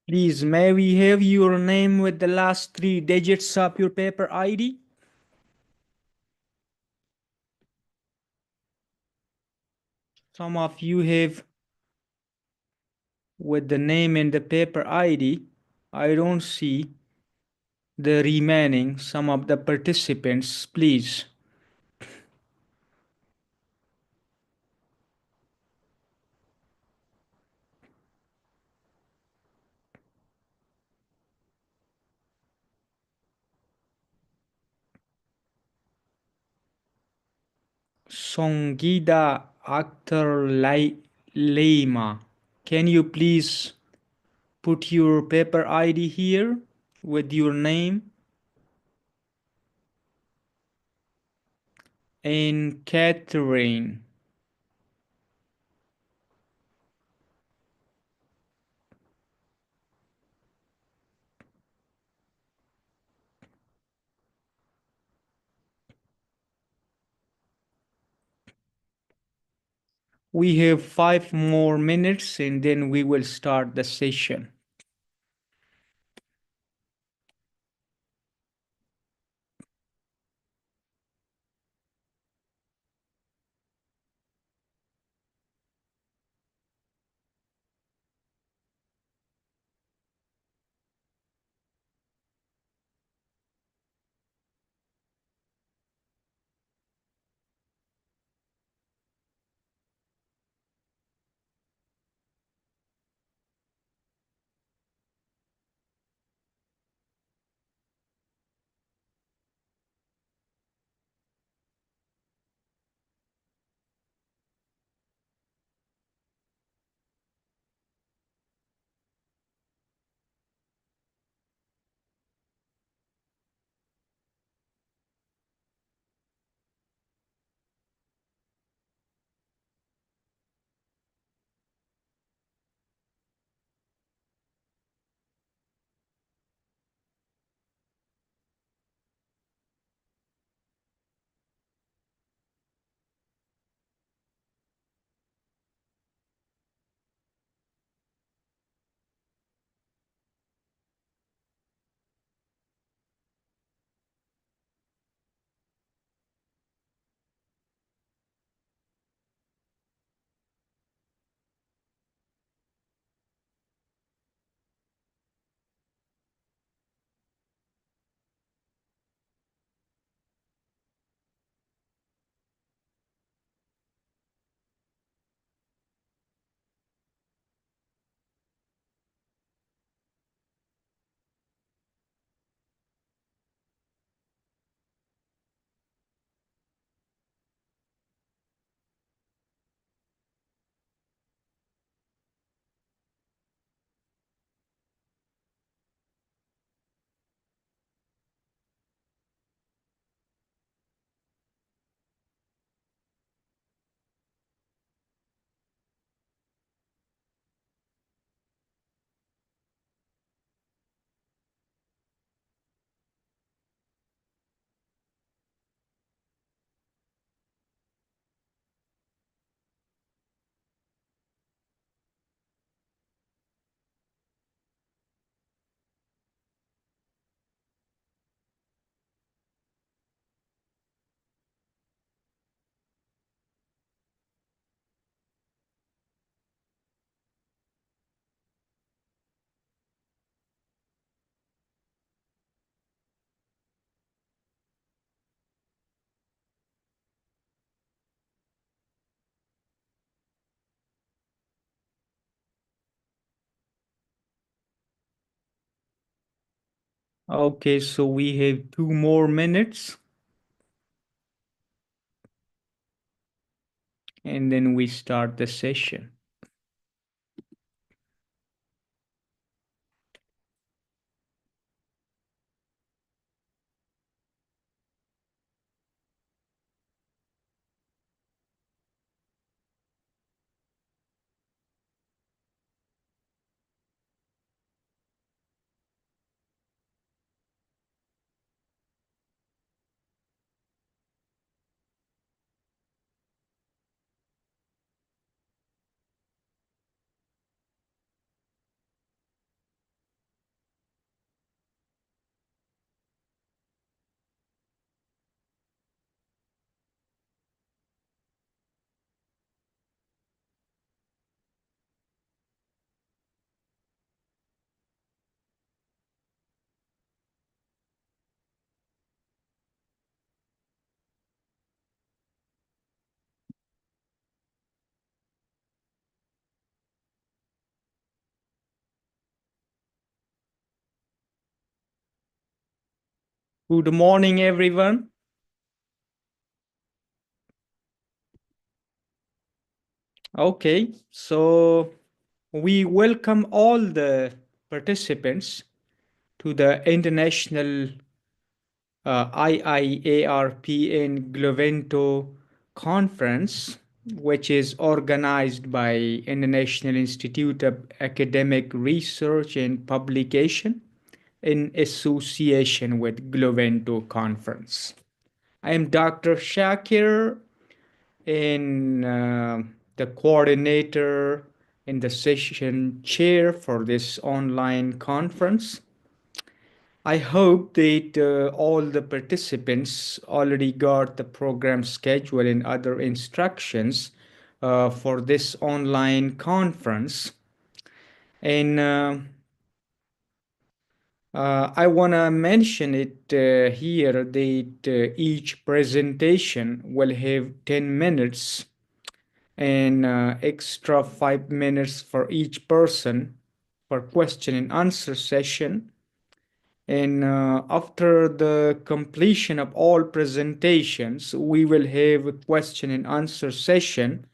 Please, may we have your name with the last three digits of your paper ID? Some of you have with the name and the paper ID. I don't see the remaining, some of the participants, please. Songida Akhtar Lema. Can you please put your paper ID here with your name? And Catherine. We have 5 more minutes and then we will start the session. Okay, so we have 2 more minutes and then we start the session. Good morning, everyone. Okay, so we welcome all the participants to the International IIARPN Glovento Conference, which is organized by International Institute of Academic Research and Publication in association with Glovento Conference. I am Dr. Shakir, and the coordinator and the session chair for this online conference. I hope that all the participants already got the program schedule and other instructions for this online conference. And I want to mention it here that each presentation will have 10 minutes and extra 5 minutes for each person for question and answer session. And after the completion of all presentations, we will have a question and answer session,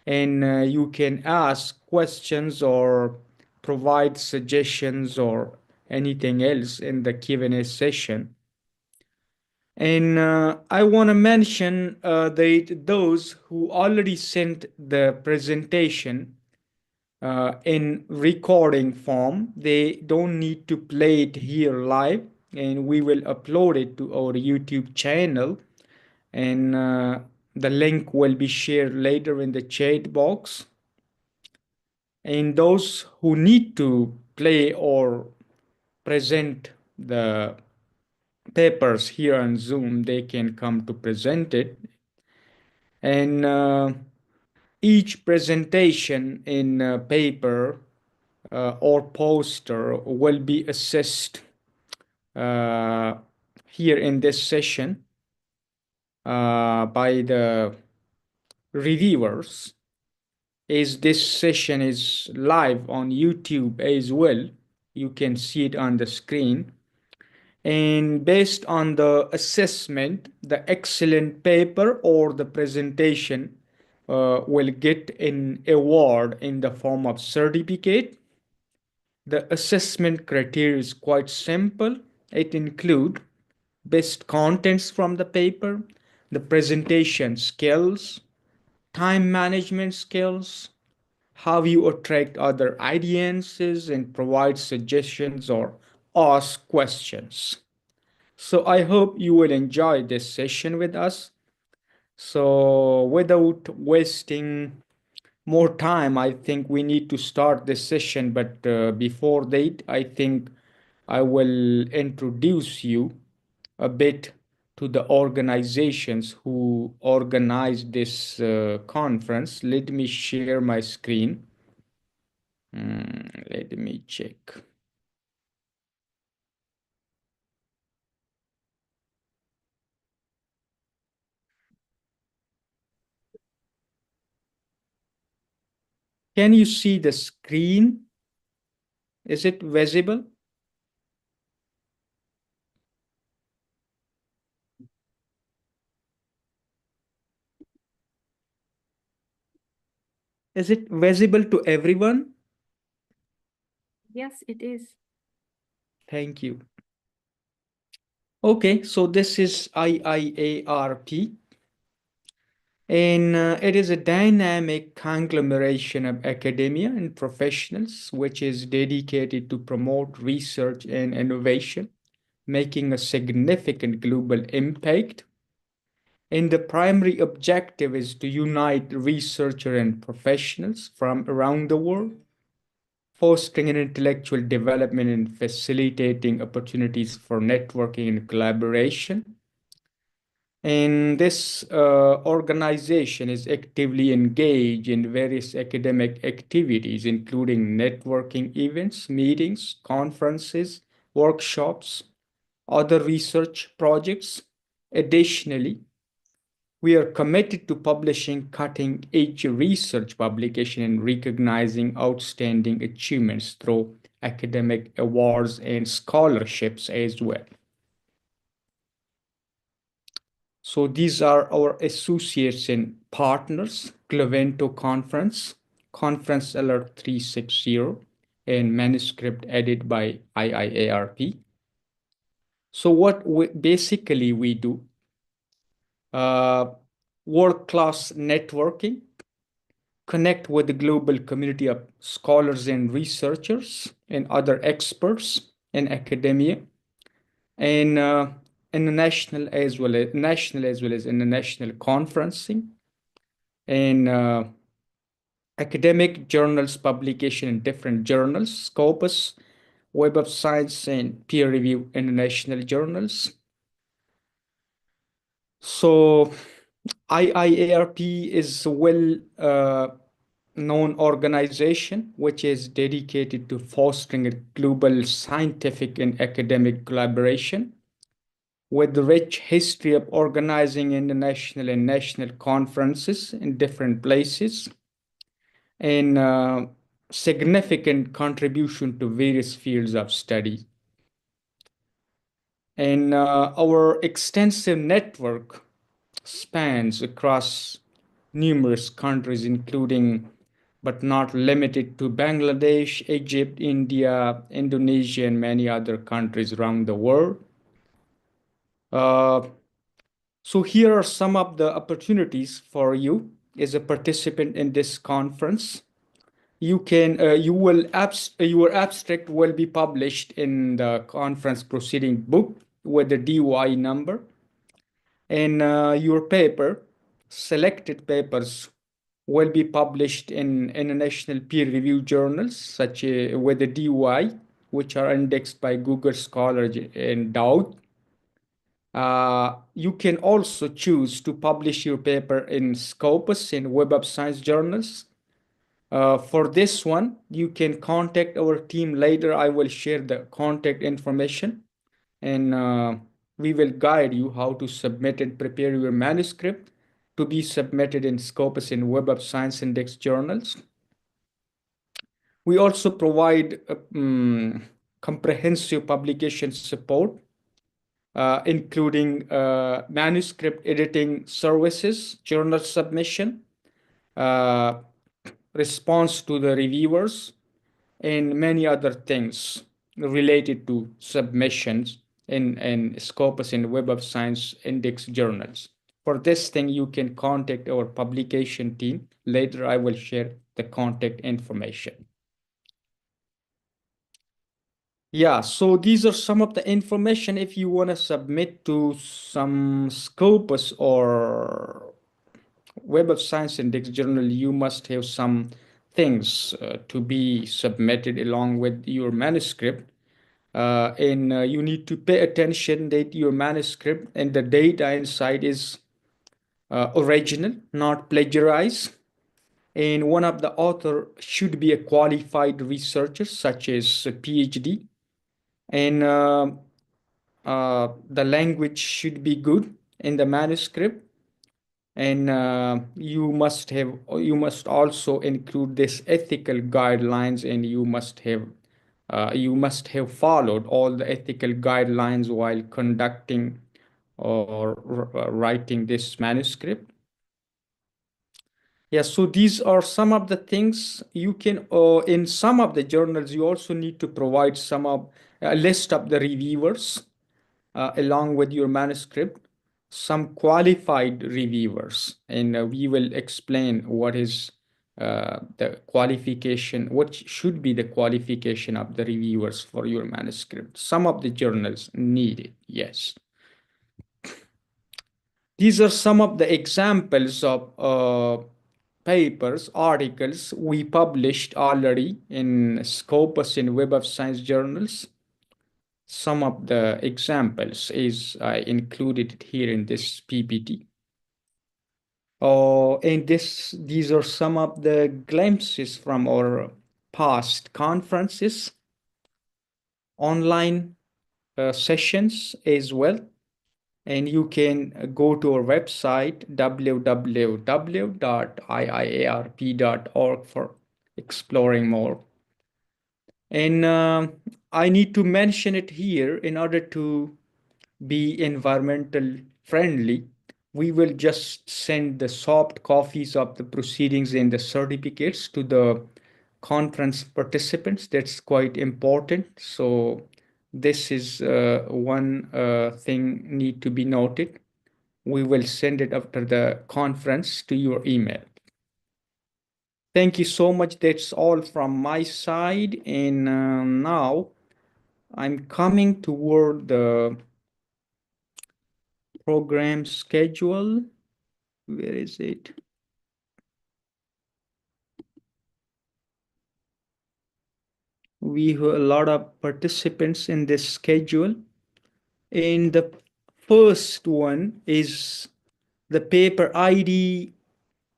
and you can ask questions or provide suggestions or anything else in the Q&A session. And I want to mention that those who already sent the presentation in recording form, they don't need to play it here live, and we will upload it to our YouTube channel. And the link will be shared later in the chat box. And those who need to play or present the papers here on Zoom, they can come to present it. And each presentation in paper or poster will be assessed uh, here in this session by the reviewers. As this session is live on YouTube as well, you can see it on the screen. And based on the assessment, the excellent paper or the presentation will get an award in the form of certificate. The assessment criteria is quite simple. It includes best contents from the paper, the presentation skills, time management skills, how you attract other audiences and provide suggestions or ask questions. So I hope you will enjoy this session with us. So without wasting more time, I think we need to start this session. But before that, I think I will introduce you a bit to the organizations who organized this conference. Let me share my screen. Let me check. Can you see the screen? Is it visible? Is it visible to everyone? Yes, it is. Thank you. Okay, so this is IIARP, and it is a dynamic conglomeration of academia and professionals which is dedicated to promote research and innovation, making a significant global impact. And the primary objective is to unite researchers and professionals from around the world, fostering an intellectual development and facilitating opportunities for networking and collaboration. And this organization is actively engaged in various academic activities, including networking events, meetings, conferences, workshops, other research projects. Additionally, we are committed to publishing cutting edge research publication and recognizing outstanding achievements through academic awards and scholarships as well. So these are our associates and partners: Clavento Conference, Conference Alert 360, and manuscript edited by IIARP. So what basically we do, uh, world-class networking, connect with the global community of scholars and researchers and other experts in academia, and national as well as international conferencing, and academic journals publication in different journals, Scopus, Web of Science, and peer review international journals. So IIARP is a well known organization which is dedicated to fostering a global scientific and academic collaboration with the rich history of organizing international and national conferences in different places, and significant contribution to various fields of study. And our extensive network spans across numerous countries, including but not limited to Bangladesh, Egypt, India, Indonesia, and many other countries around the world. Uh, so here are some of the opportunities for you as a participant in this conference. Your abstract will be published in the conference proceeding book with the DOI number, and your paper, selected papers, will be published in international peer-reviewed journals such with the DOI, which are indexed by Google Scholar and Dowd. You can also choose to publish your paper in Scopus and Web of Science journals. For this one, you can contact our team later. I will share the contact information, and we will guide you how to submit and prepare your manuscript to be submitted in Scopus and Web of Science Index journals. We also provide comprehensive publication support, including manuscript editing services, journal submission, uh, response to the reviewers, and many other things related to submissions in Scopus and Web of Science Index journals. For this thing, you can contact our publication team. Later, I will share the contact information. Yeah, so these are some of the information. If you want to submit to some Scopus or Web of Science Index journal, you must have some things to be submitted along with your manuscript. And you need to pay attention that your manuscript and the data inside is original, not plagiarized. And one of the author should be a qualified researcher, such as a PhD. And the language should be good in the manuscript, and you must also include this ethical guidelines, and you must have followed all the ethical guidelines while conducting or writing this manuscript. Yeah, so these are some of the things you can, in some of the journals, you also need to provide some of a list of the reviewers along with your manuscript, some qualified reviewers, and we will explain what is the qualification, what should be the qualification of the reviewers for your manuscript. Some of the journals need it, yes. These are some of the examples of papers, articles we published already in Scopus in Web of Science journals. Some of the examples is included here in this PPT. And these are some of the glimpses from our past conferences, online sessions as well. And you can go to our website www.iiarp.org for exploring more. And I need to mention it here in order to be environmental friendly. We will just send the soft copies of the proceedings and the certificates to the conference participants. That's quite important. So this is one thing need to be noted. We will send it after the conference to your email. Thank you so much. That's all from my side. And now I'm coming toward the program schedule. Where is it? We have a lot of participants in this schedule. And the first one is the paper ID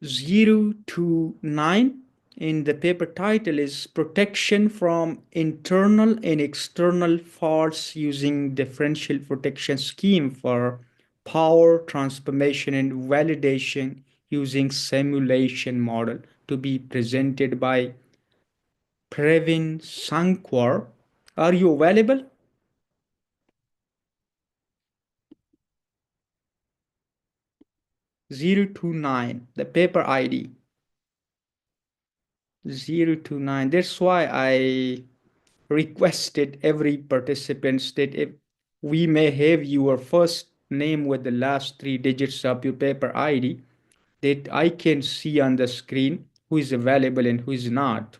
029. And the paper title is Protection from Internal and External Faults Using Differential Protection Scheme for Power Transformation and Validation Using Simulation Model, to be presented by Previn Sankwar. Are you available? 029, the paper ID 029. That's why I requested every participant that if we may have your first name with the last three digits of your paper ID, that I can see on the screen who is available and who is not.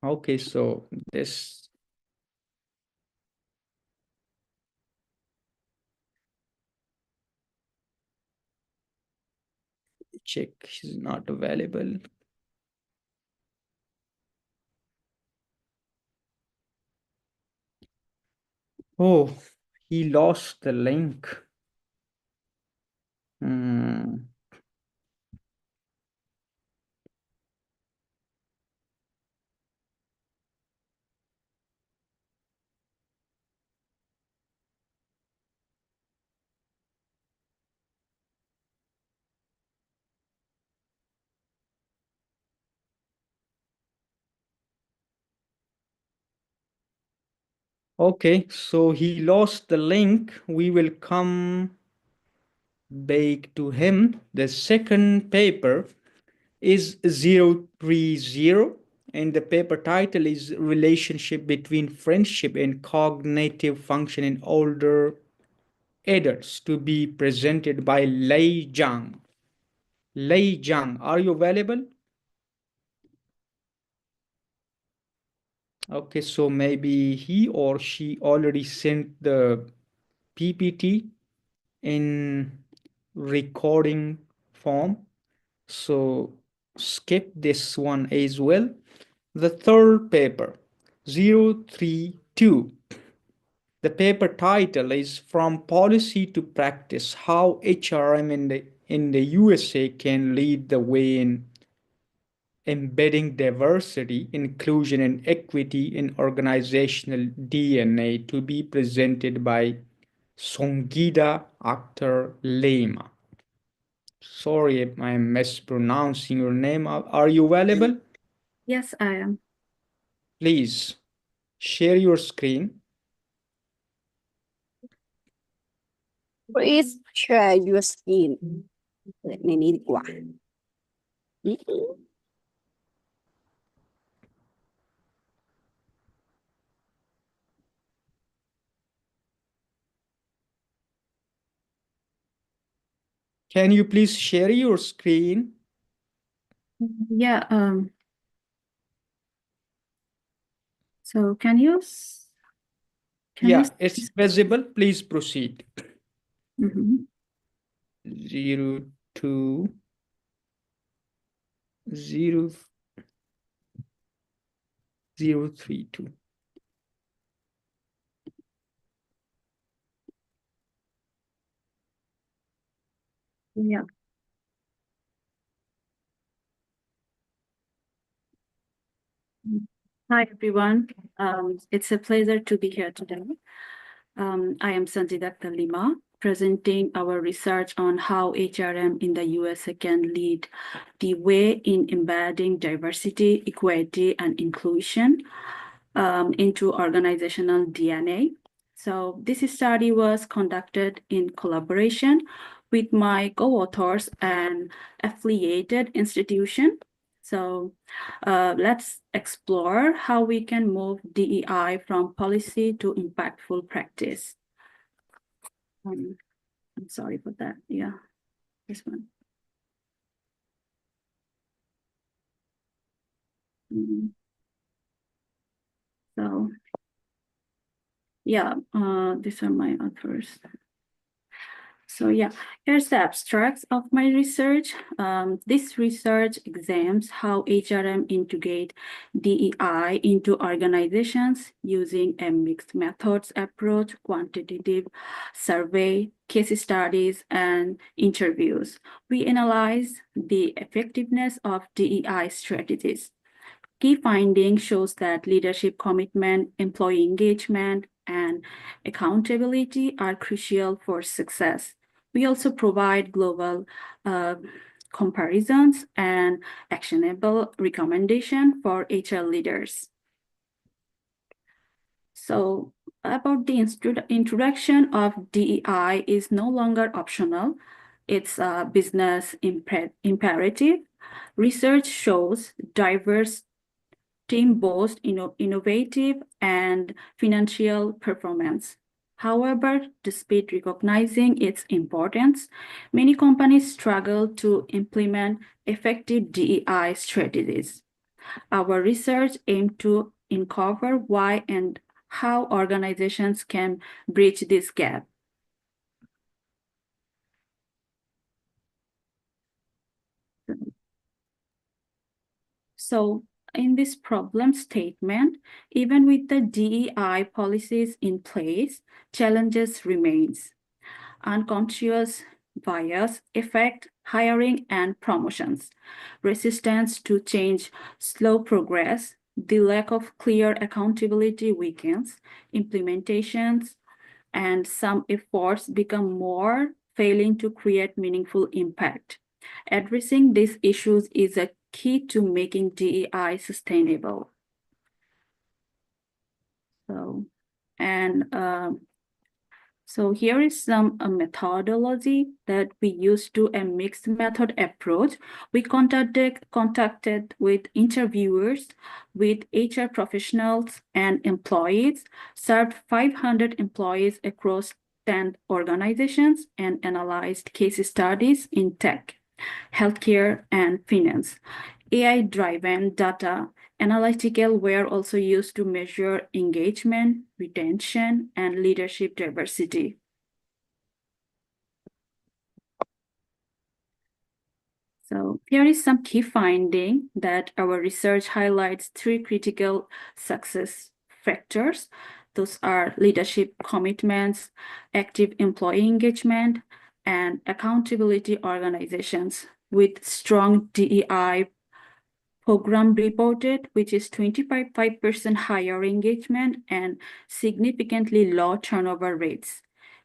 Okay, so this check is not available. Oh, he lost the link. Hmm. Okay, so he lost the link. We will come back to him. The second paper is 030, and the paper title is Relationship Between Friendship and Cognitive Function in Older Adults, to be presented by Lei Zhang. Lei Zhang, are you available? Okay, so maybe he or she already sent the PPT in recording form. So skip this one as well. The third paper, 032. The paper title is From Policy to Practice, How HRM in the USA Can Lead the Way in Embedding Diversity, Inclusion, and Equity in Organizational DNA, to be presented by Songida Akhtar Lema. Sorry if I'm mispronouncing your name. Are you available? Yes, I am. Please share your screen. Please share your screen เปิดในนี้ดีกว่า Can you please share your screen? Yeah, so can you Yeah, it's visible. Please proceed. Mhm. 0, 2, 0, 0, 3, 2. Yeah. Hi, everyone. It's a pleasure to be here today. I am Sanjidakta Lima, presenting our research on how HRM in the USA can lead the way in embedding diversity, equity, and inclusion into organizational DNA. So this study was conducted in collaboration with my co-authors and affiliated institution. So let's explore how we can move DEI from policy to impactful practice. I'm sorry for that. Yeah, this one. So yeah, these are my authors. So yeah, here's the abstracts of my research. This research examines how HRM integrate DEI into organizations using a mixed methods approach, quantitative survey, case studies, and interviews. We analyze the effectiveness of DEI strategies. Key finding shows that leadership commitment, employee engagement, and accountability are crucial for success. We also provide global comparisons and actionable recommendation for HR leaders. So about the introduction of DEI is no longer optional. It's a business imperative. Research shows diverse team boast innovative and financial performance. However, despite recognizing its importance, many companies struggle to implement effective DEI strategies. Our research aimed to uncover why and how organizations can bridge this gap. So in this problem statement, even with the DEI policies in place, challenges remains. Unconscious bias affect hiring and promotions. Resistance to change slow progress. The lack of clear accountability weakens implementations, and some efforts become more failing to create meaningful impact. Addressing these issues is a key to making DEI sustainable. So here is some methodology that we use to a mixed method approach. We contacted with interviewers, with HR professionals and employees, served 500 employees across 10 organizations, and analyzed case studies in tech, healthcare, and finance. AI-driven data analytical were also used to measure engagement, retention, and leadership diversity. So here is some key finding that our research highlights 3 critical success factors. Those are leadership commitments, active employee engagement, and accountability organizations with strong DEI program reported, which is 25% higher engagement and significantly low turnover rates.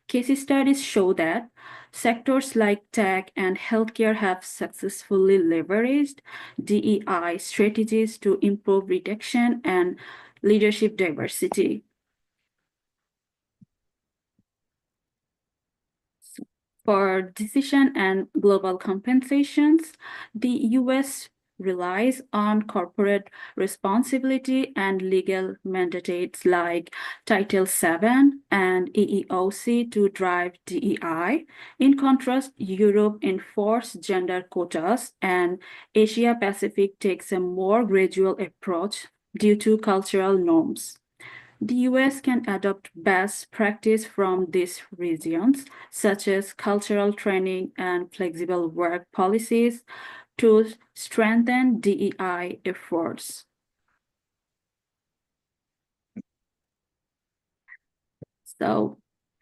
Case studies show that sectors like tech and healthcare have successfully leveraged DEI strategies to improve retention and leadership diversity. So For decision and global compensations, the US relies on corporate responsibility and legal mandates like Title VII and EEOC to drive DEI. In contrast, Europe enforces gender quotas, and Asia Pacific takes a more gradual approach due to cultural norms. The US can adopt best practice from these regions, such as cultural training and flexible work policies, to strengthen DEI efforts. So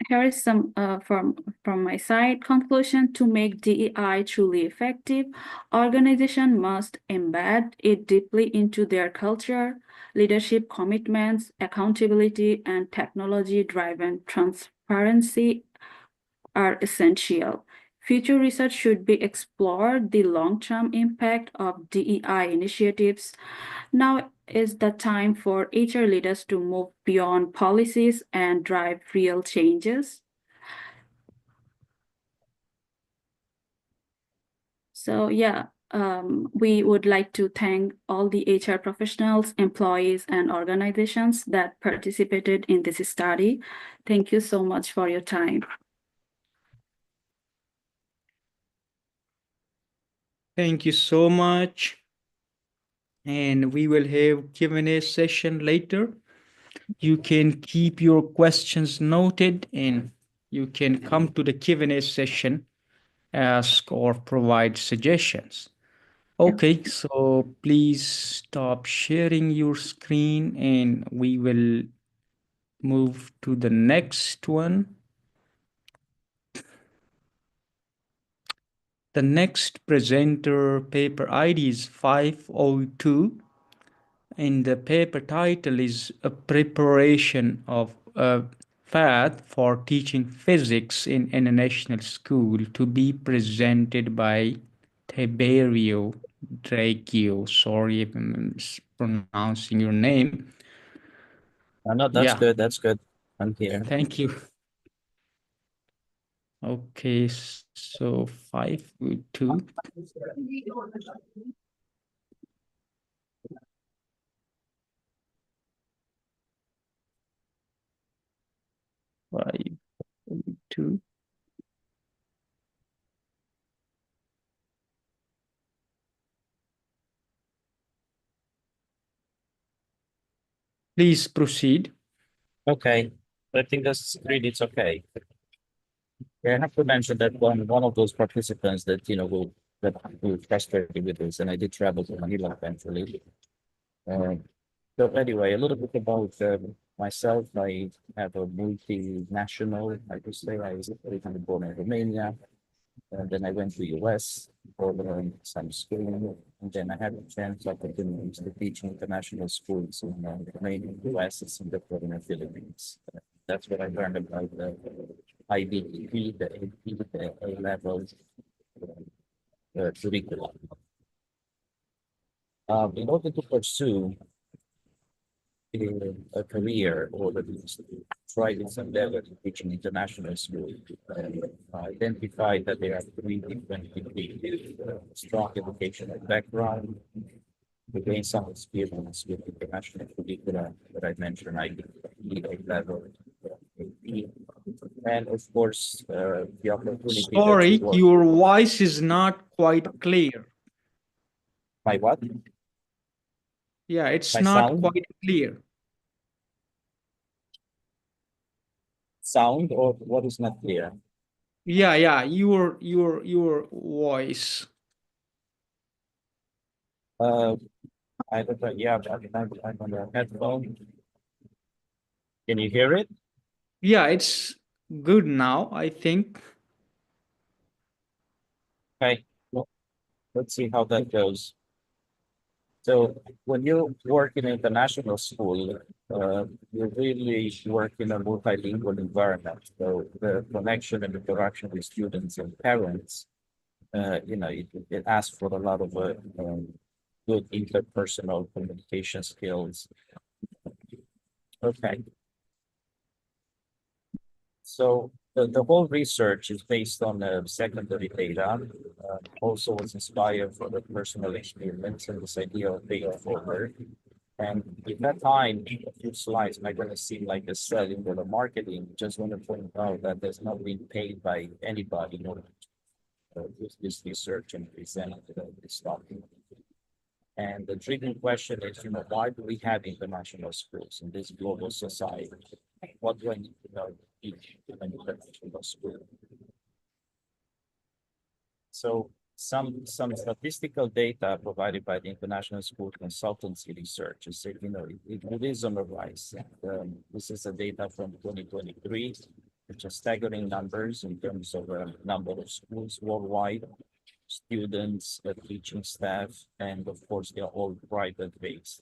here is some from my side conclusion. To make DEI truly effective, organization must embed it deeply into their culture. Leadership commitments, accountability, and technology-driven transparency are essential. Future research should be explored the long-term impact of DEI initiatives. Now is the time for HR leaders to move beyond policies and drive real changes. So yeah, we would like to thank all the HR professionals, employees, and organizations that participated in this study. Thank you so much for your time. Thank you so much. And we will have Q&A session later. You can keep your questions noted and you can come to the Q&A session, ask or provide suggestions. Okay, so please stop sharing your screen and we will move to the next one. The next presenter paper ID is 502 and the paper title is A Preparation of a Path for Teaching Physics in International School, to be presented by Tiberio Dragio. Sorry if I'm mispronouncing your name. No, that's Yeah, good. That's good. I'm here. thank you. Okay, so 502. 502. Please proceed. Okay. I think the screen it's okay. Yeah, I have to mention that one of those participants that will frustrated with this, and I did travel to Manila eventually. So anyway, a little bit about myself. I have a multinational, I could say. I was originally born in Romania, and then I went to US for some schooling, and then I had a chance opportunities to teach in international schools in Romania, US, and Singapore, and the Philippines. That's what I learned about the IBTP, the AP, the A level curriculum. In order to pursue a career or at least try in some level to teach in international school, identified that there are three different degrees: strong educational background, to gain some experience with international curricula that I mentioned, A level, and of course, the opportunity that Sorry, you work. your voice is not quite clear. My what? Yeah, it's My not sound? quite clear. Sound or what is not clear? Yeah, your voice. I don't know. Yeah, I'm on the headphone. Can you hear it? Yeah, it's good now, I think. Okay. Well, let's see how that goes. So when you work in international school, you really work in a multilingual environment. So the connection and interaction with students and parents, it asks for a lot of good interpersonal communication skills. Okay. So The whole research is based on secondary data. Also was inspired from the personal experience and this idea of pay it forward. And at that time, a few slides might gonna seem like a selling or a marketing. Just want to point out that there's not being paid by anybody in order to use this research and present this topic. And the triggering question is, why do we have international schools in this global society? What do I need to know each international school? So some statistical data provided by the International School Consultancy Research is that, it is on the rise. And, this is the data from 2023, which are staggering numbers in terms of number of schools worldwide, students, teaching staff, and of course, they're all private based.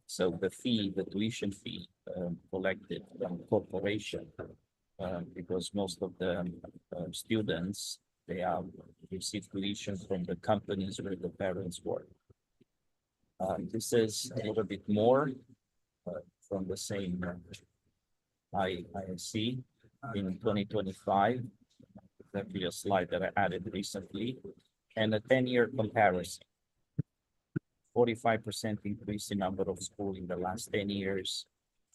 So the fee, the tuition fee collected from corporation, because most of the students, they receive tuition from the companies where the parents work. This is a little bit more from the same IIC in 2025. Exactly a slide that I added recently, and a 10-year comparison. 45% increase in number of schools in the last 10 years,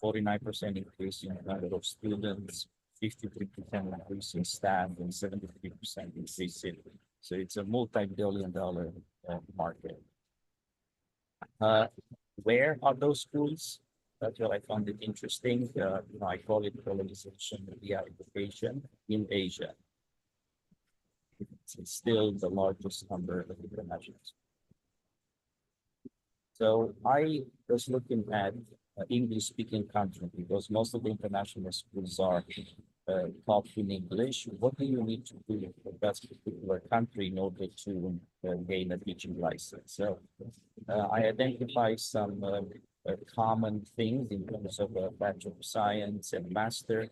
49% increase in the number of students, 53% increase in staff, and 73% increase in. So it's a multi-billion-dollar market. Where are those schools? That's what I found it interesting. I call it colonization via education in Asia. It's still the largest number of international schools. So I was looking at English-speaking countries because most of the international schools are taught in English. What do you need to do for that particular country in order to gain a teaching license? So I identify some common things in terms of a Bachelor of Science and Master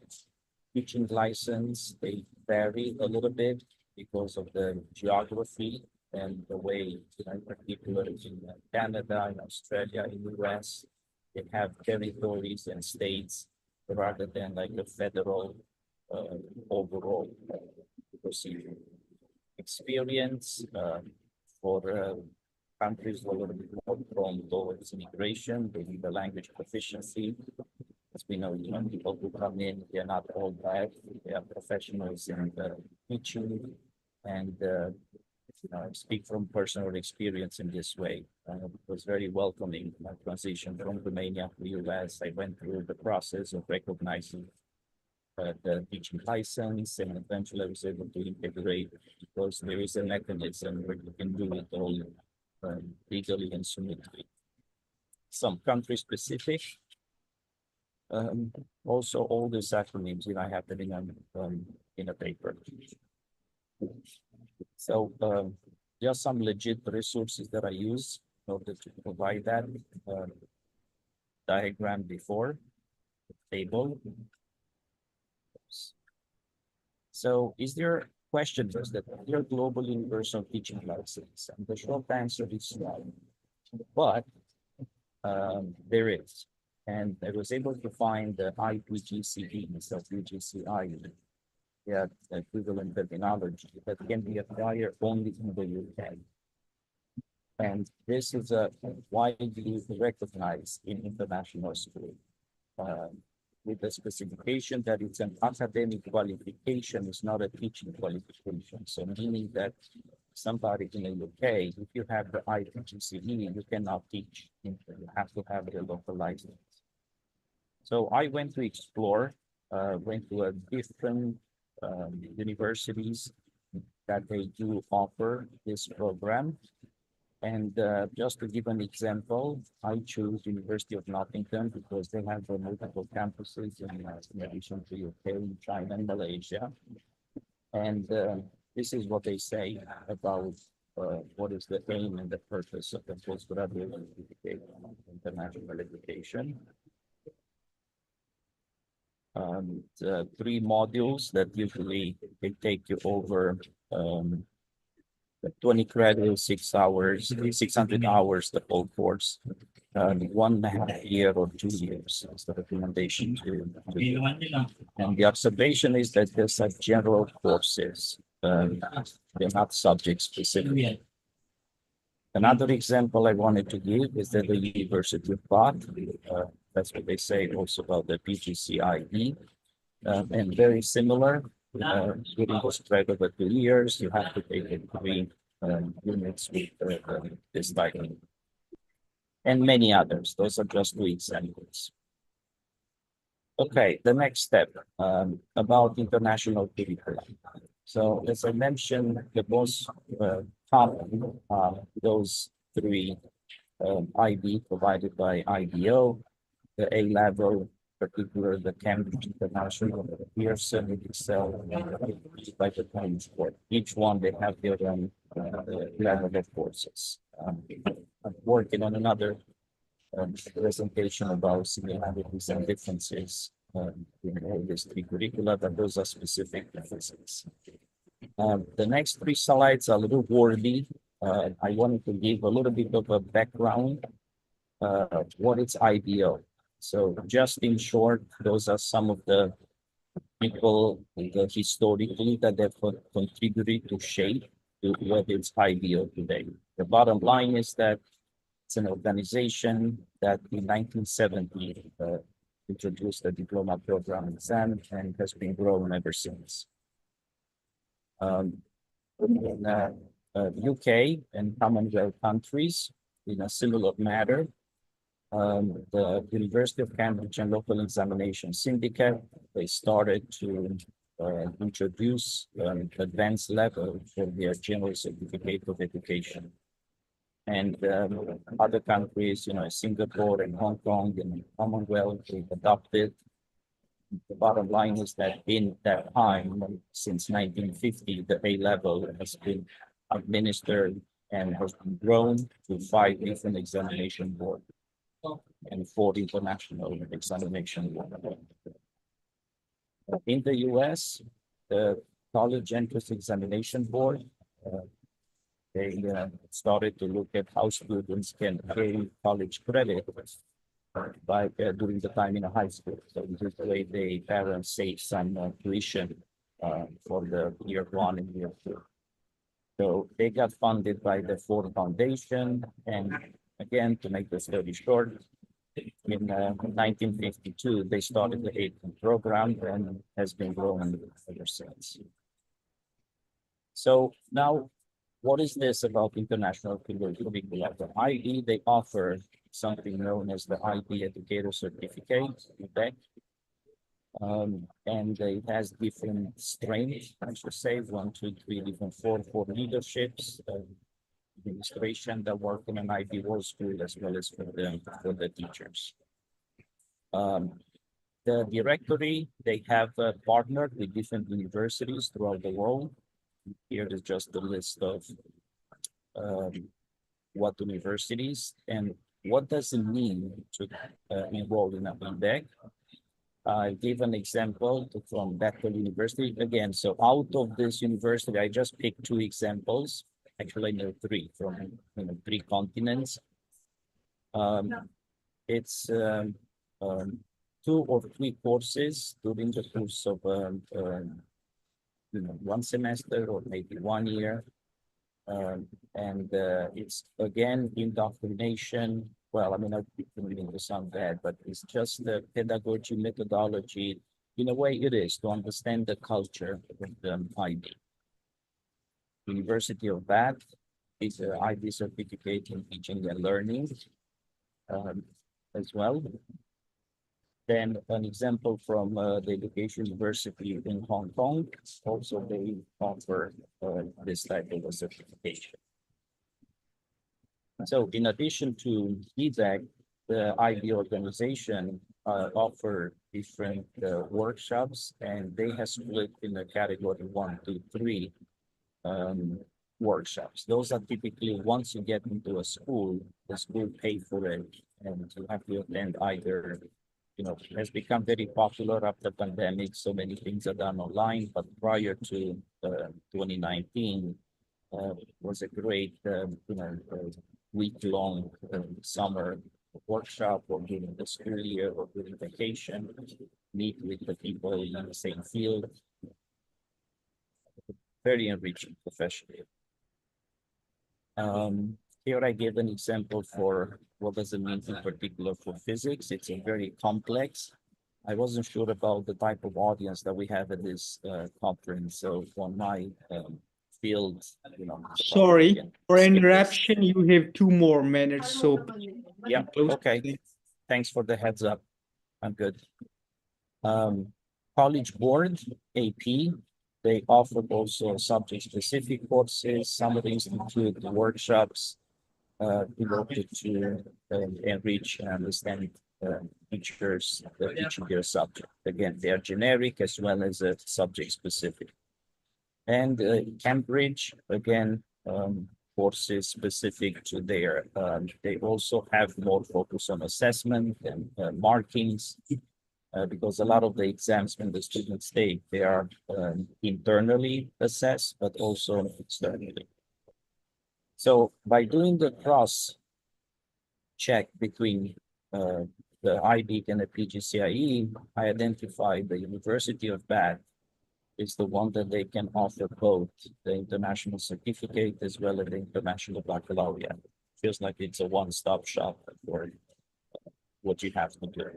teaching license. They vary a little bit because of the geography and the way, in particular in Canada, in Australia, in the US, they have territories and states rather than like a federal overall procedure. Experience for countries a little bit more prone towards immigration, they need the language proficiency. As we know, people who come in, they're not all bad. They are professionals in teaching, and I speak from personal experience in this way. It was very welcoming. My transition from Romania to the US, I went through the process of recognizing the teaching license, and eventually I was able to integrate because there is a mechanism where you can do it all legally and smoothly. Some country specific. Also, all these acronyms, I have them in a paper. So just some legit resources that I use in order to provide that diagram before the table. So is there questions that your global universal teaching license? And the short answer is no, but there is. And I was able to find the IPGCE, so UGCI, the equivalent terminology that can be applied only in the UK. And this is widely recognized in international school with the specification that it's an academic qualification, it's not a teaching qualification. So meaning that somebody in the UK, if you have the IPGCE, you cannot teach. You have to have the local license. So I went to explore, went to a different universities that they do offer this program. And just to give an example, I choose University of Nottingham because they have multiple campuses in addition to UK, China, and Malaysia. And this is what they say about what is the aim and the purpose of the postgraduate international education. 3 modules that usually they take you over 20 credits, 6 hours, 600 hours, the whole course. 1.5 year or 2 years is the recommendation to do. And the observation is that these are general courses. They're not subject specific. Another example I wanted to give is that the University of Bath, that's what they say also about the PGCIE, and very similar. During this regular 2 years, you have to take it 3 units with this title. And many others. Those are just 2 examples. Okay, the next step about international curriculum. So as I mentioned, the most common those 3 IB provided by IBO, the A level, particularly the Cambridge International, the Pearson, Excel, and by the College Board. Each one they have their own level of courses. I'm working on another presentation about similarities and differences in all these 3 curricula, but those are specific differences. The next 3 slides are a little wordy. I wanted to give a little bit of a background what is IBO. So just in short, those are some of the people historically that have contributed to shape to what is IBO today. The bottom line is that it's an organization that in 1970 introduced the diploma program exam and has been growing ever since. In UK and Commonwealth countries, in a similar matter, the University of Cambridge and Local Examination Syndicate, they started to introduce advanced level for their General Certificate of Education. And other countries, Singapore and Hong Kong and Commonwealth, they adopted. The bottom line is that in that time, since 1950, the A level has been administered and has been grown to 5 different examination boards and 4 international examination boards. In the US, the College Entrance Examination Board, they started to look at how students can gain college credit by during the time in a high school. So this is the way the parents save some tuition for the year 1 and year 2. So they got funded by the Ford Foundation. And again, to make the story short, in 1952, they started the AICM program and has been growing ever since. So now, what is this about international curricula? The IB, they offer something known as the IB Educator Certificate, and it has different strengths, I should say, 1, 2, 3, different 4 leaderships, administration that work in an IB World School, as well as for the teachers. The directory, they have partnered with different universities throughout the world. Here is just a list of what universities and what does it mean to enroll in a INDEC. I gave an example from Bethel University. Again, so out of this university, I just picked 2 examples. Actually, no, 3 from 3 continents. It's 2 or 3 courses during the course of 1 semester or maybe 1 year. And it's again indoctrination. Well, I mean, I don't mean to sound bad, but it's just the pedagogy methodology. In a way, it is to understand the culture of the IB. University of Bath is an IB certificate in teaching and learning as well. Then an example from the Education University in Hong Kong. Also, they offer this type of a certification. So in addition to EDAC, the IB organization offer different workshops, and they have split in the category 1, 2, 3 workshops. Those are typically, once you get into a school, the school pay for it, and you have to attend either, it has become very popular after pandemic. So many things are done online, but prior to 2019 was a great, week-long summer workshop or during the school year or during vacation, meet with the people in the same field. Very enriching professionally. Here I give an example for what does it mean in particular for physics. It's a very complex. I wasn't sure about the type of audience that we have at this conference. So on my field, you know. Sorry again, for skip this. interruption. You have 2 more minutes, so Yeah, close. okay. Thanks for the heads up. I'm good. College Board, AP, they offer also subject-specific courses. Some of these include the workshops devoted to enrich and understand teachers teaching their subject. Again, they are generic as well as subject-specific. And Cambridge, again, courses specific to their, they also have more focus on assessment and markings. Because a lot of the exams when the students take, they are internally assessed, but also externally. So by doing the cross check between the IB and the PGCIE, I identified the University of Bath is the one that they can offer both the international certificate as well as the international baccalaureate. Feels like it's a one-stop shop for what you have to do.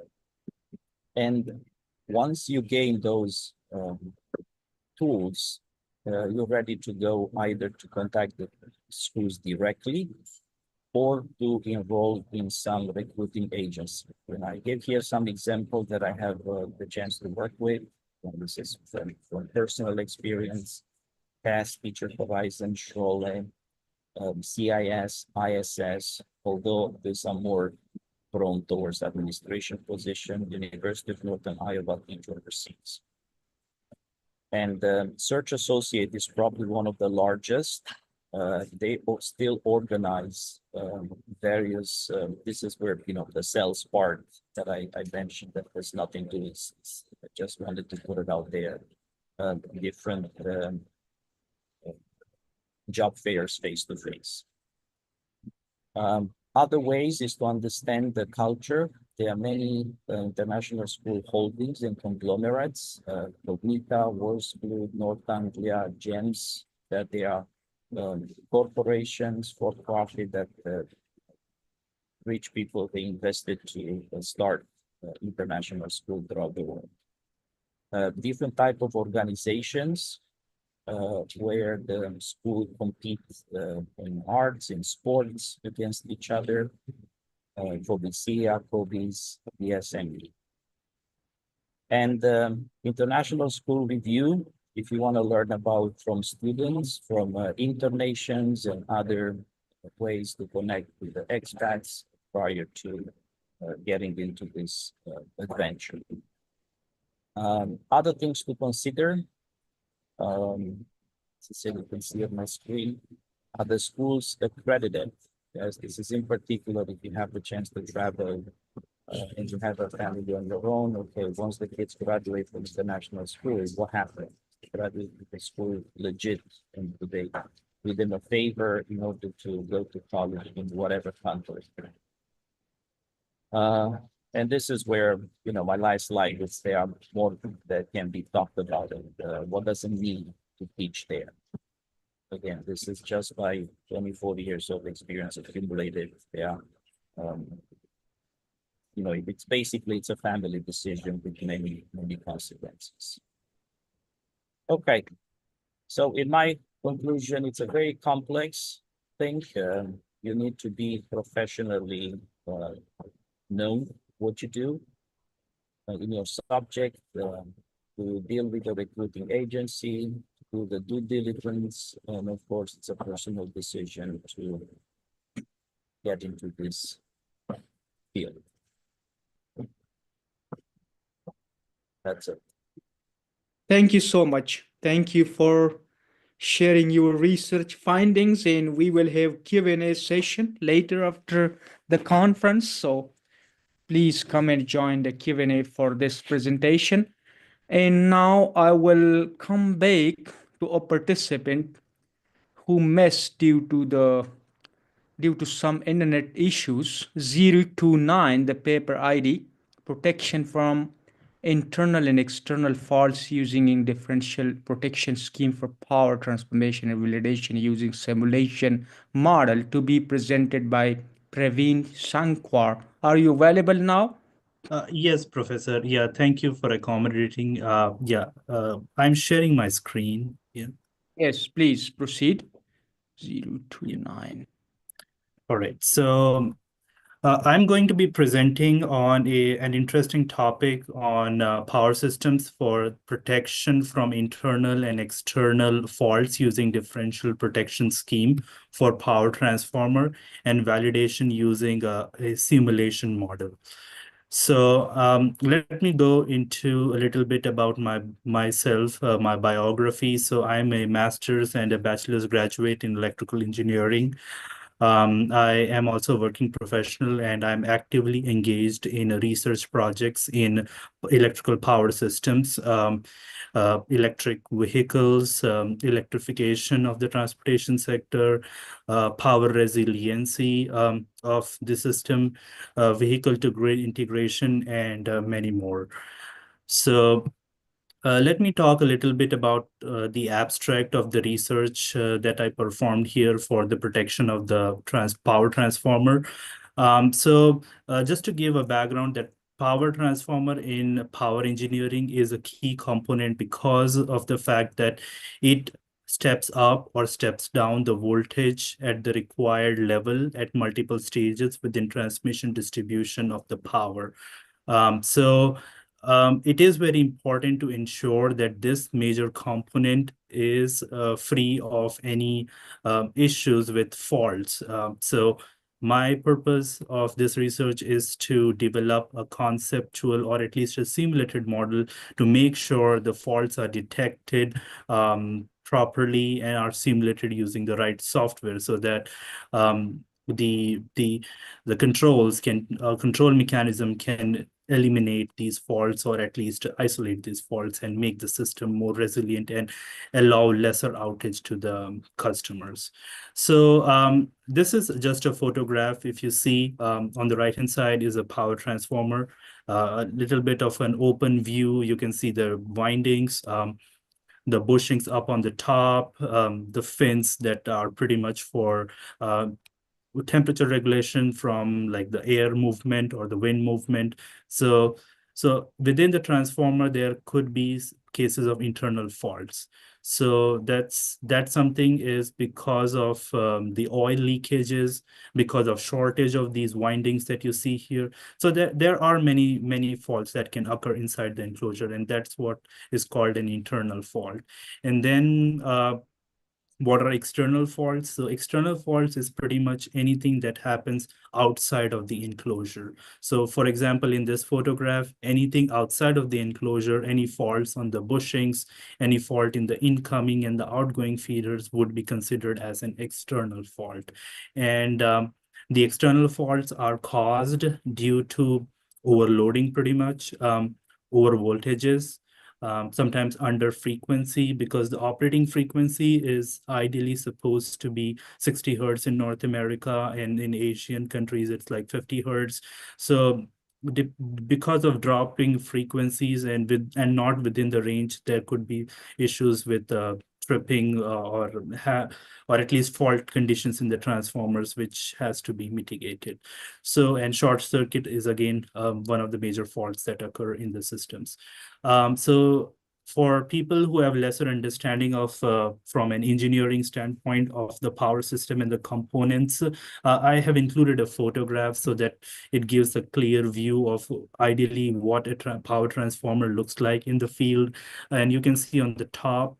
And once you gain those tools, you're ready to go either to contact the schools directly or to enroll in some recruiting agency. And I give here some examples that I have the chance to work with. And this is from personal experience, past Teacher Horizon, Schrolle, CIS, ISS, although there's some more prone towards administration position, University of Northern Iowa teacher overseas. And Search Associate is probably one of the largest. They still organize various, this is where, you know, the sales part that I mentioned that has nothing to do with, I just wanted to put it out there. Different job fairs face-to-face. Other ways is to understand the culture. There are many international school holdings and conglomerates, Cognita, Wolfsblue, North Anglia, GEMS, that they are corporations for profit that rich people they invested to start international school throughout the world. Different type of organizations where the school competes in arts, in sports against each other, Fobesia, COBIS, BSME. And International School Review, if you want to learn about from students, from internations and other ways to connect with the expats prior to getting into this adventure. Other things to consider, you can see on my screen, are the schools accredited? Yes, this is in particular if you have the chance to travel and you have a family on your own. Okay, once the kids graduate from international school, what happens? Graduate with the school legit, and they do them a favor in order to go to college in whatever country. And this is where, you know, my last slide is there are more that can be talked about and what does it mean to teach there. Again, this is just by 40 years of experience accumulated. Yeah. You know, it's basically, it's a family decision with many consequences. Okay. So in my conclusion, it's a very complex thing. You need to be professionally know what you do in your subject, to deal with the recruiting agency, to do the due diligence, and of course, it's a personal decision to get into this field. That's it. Thank you so much. Thank you for sharing your research findings, and we will have Q&A session later after the conference. So please come and join the Q&A for this presentation. And now I will come back to a participant who missed due to the due to some internet issues. 029, the paper ID, protection from internal and external faults using a differential protection scheme for power transformation and validation using simulation model, to be presented by Praveen Sankwar. Are you available now? Yes, Professor. Yeah, thank you for accommodating. I'm sharing my screen. Yeah. Yes, please proceed. 029. All right. So I'm going to be presenting on an interesting topic on power systems for protection from internal and external faults using differential protection scheme for power transformer and validation using a simulation model. So let me go into a little bit about myself, my biography. So I'm a master's and a bachelor's graduate in electrical engineering. I am also a working professional and I'm actively engaged in research projects in electrical power systems, electric vehicles, electrification of the transportation sector, power resiliency of the system, vehicle to grid integration, and many more. So let me talk a little bit about the abstract of the research that I performed here for the protection of the power transformer. Just to give a background, that power transformer in power engineering is a key component because of the fact that it steps up or steps down the voltage at the required level at multiple stages within transmission distribution of the power. It is very important to ensure that this major component is free of any issues with faults. My purpose of this research is to develop a conceptual or at least a simulated model to make sure the faults are detected properly and are simulated using the right software so that the control mechanism can eliminate these faults or at least isolate these faults and make the system more resilient and allow lesser outage to the customers. So this is just a photograph. If you see on the right hand side is a power transformer, a little bit of an open view. You can see the windings, the bushings up on the top, the fins that are pretty much for temperature regulation from like the air movement or the wind movement. So within the transformer, there could be cases of internal faults. So that's something is because of the oil leakages, because of shortage of these windings that you see here. So there are many faults that can occur inside the enclosure, and that's what is called an internal fault. And then what are external faults? So external faults is pretty much anything that happens outside of the enclosure. So for example, in this photograph, anything outside of the enclosure, any faults on the bushings, any fault in the incoming and the outgoing feeders would be considered as an external fault. And the external faults are caused due to overloading pretty much, over voltages, sometimes under frequency, because the operating frequency is ideally supposed to be 60 hertz in North America, and in Asian countries, it's like 50 hertz. So because of dropping frequencies and not within the range, there could be issues with tripping or at least fault conditions in the transformers, which has to be mitigated. So, and short circuit is again one of the major faults that occur in the systems. So for people who have lesser understanding of from an engineering standpoint of the power system and the components, I have included a photograph so that it gives a clear view of ideally what a power transformer looks like in the field. And you can see on the top,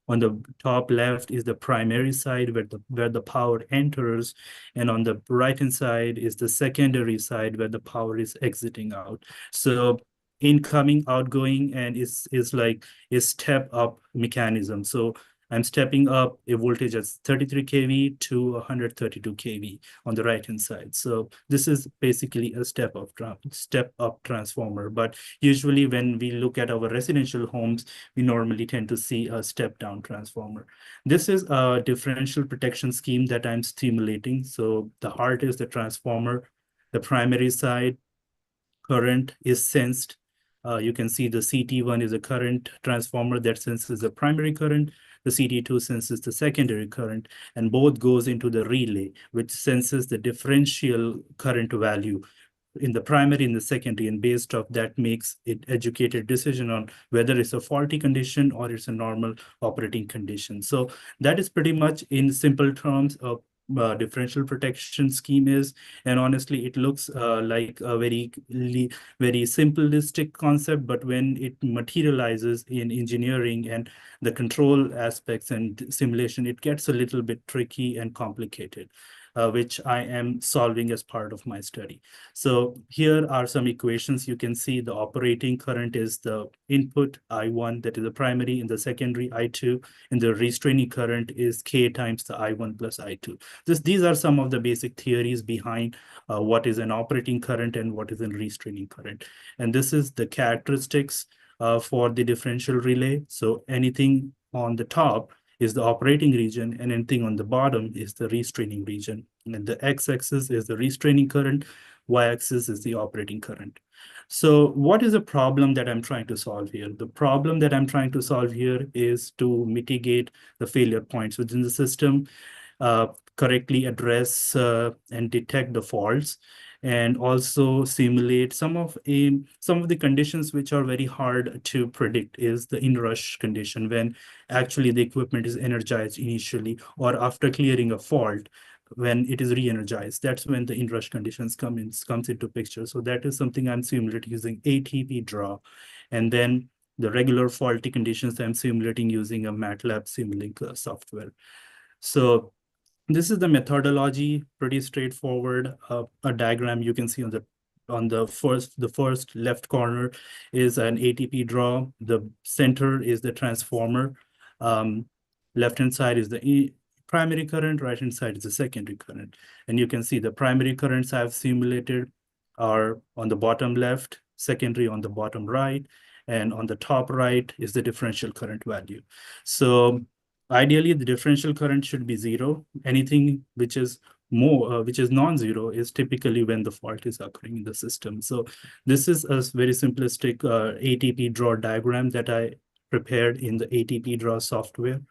on the top left is the primary side where the power enters, and on the right hand side is the secondary side where the power is exiting out. So incoming, outgoing, and is like a step up mechanism. So I'm stepping up a voltage at 33 kV to 132 kV on the right-hand side. So this is basically a step up transformer. But usually when we look at our residential homes, we normally tend to see a step down transformer. This is a differential protection scheme that I'm stimulating. So the heart is the transformer. The primary side current is sensed. You can see the CT1 is a current transformer that senses the primary current. The CT2 senses the secondary current, and both goes into the relay, which senses the differential current value in the primary and the secondary, and based off that makes it educated decision on whether it's a faulty condition or it's a normal operating condition. So that is pretty much in simple terms of differential protection scheme is, and honestly it looks like a very simplistic concept, but when it materializes in engineering and the control aspects and simulation, it gets a little bit tricky and complicated, which I am solving as part of my study. So here are some equations. You can see the operating current is the input I1, that is the primary, and the secondary I2, and the restraining current is K times the I1 plus I2. These are some of the basic theories behind what is an operating current and what is a restraining current. And this is the characteristics for the differential relay. So anything on the top is the operating region, and anything on the bottom is the restraining region. And the x-axis is the restraining current, y-axis is the operating current. So what is the problem that I'm trying to solve here? The problem that I'm trying to solve here is to mitigate the failure points within the system, correctly address and detect the faults, and also simulate some of the conditions which are very hard to predict. Is the inrush condition, when actually the equipment is energized initially, or after clearing a fault, when it is re-energized. That's when the inrush conditions comes into picture. So that is something I'm simulating using ATP draw, and then the regular faulty conditions I'm simulating using a MATLAB Simulink software. So this is the methodology, pretty straightforward. A diagram you can see on the first left corner is an ATP draw. The center is the transformer. Left-hand side is the primary current, right-hand side is the secondary current. And you can see the primary currents I've simulated are on the bottom left, secondary on the bottom right, and on the top right is the differential current value. So ideally, the differential current should be zero. Anything which is non-zero is typically when the fault is occurring in the system. So this is a very simplistic ATP draw diagram that I prepared in the ATP draw software.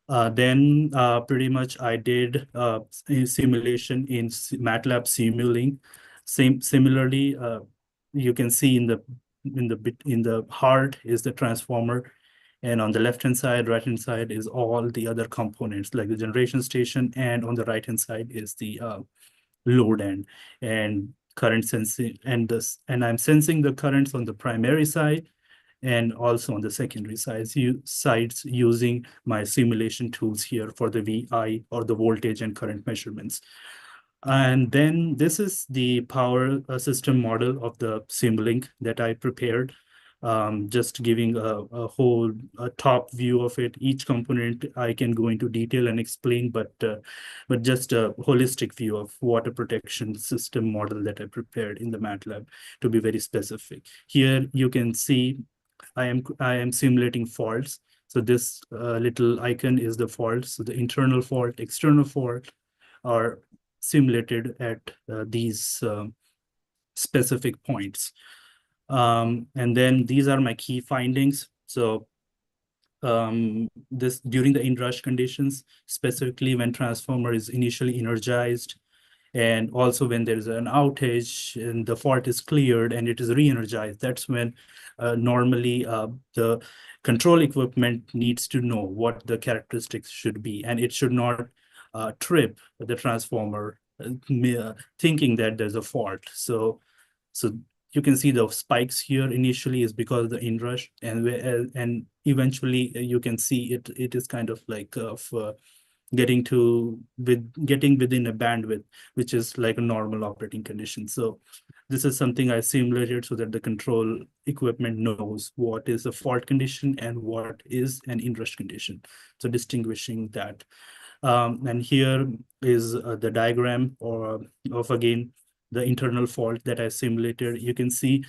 Then pretty much I did a simulation in MATLAB Simulink. Similarly, you can see in the heart is the transformer, and on the left-hand side, right-hand side is all the other components like the generation station, and on the right-hand side is the load end and current sensing, and I'm sensing the currents on the primary side and also on the secondary sides using my simulation tools here for the VI, or the voltage and current measurements. And then this is the power system model of the Simulink that I prepared. Just giving a whole top view of it. Each component I can go into detail and explain, but just a holistic view of water protection system model that I prepared in the MATLAB, to be very specific. Here you can see I am simulating faults. So this little icon is the fault. So the internal fault, external fault are simulated at these specific points. And then these are my key findings. So this during the inrush conditions, specifically when transformer is initially energized, and also when there is an outage and the fault is cleared and it is re-energized, that's when normally the control equipment needs to know what the characteristics should be, and it should not trip the transformer thinking that there's a fault. So you can see the spikes here initially is because of the inrush, and eventually you can see it is kind of like getting within a bandwidth which is like a normal operating condition. So this is something I simulated so that the control equipment knows what is a fault condition and what is an in-rush condition. So distinguishing that. And here is the diagram of again, the internal fault that I simulated. You can see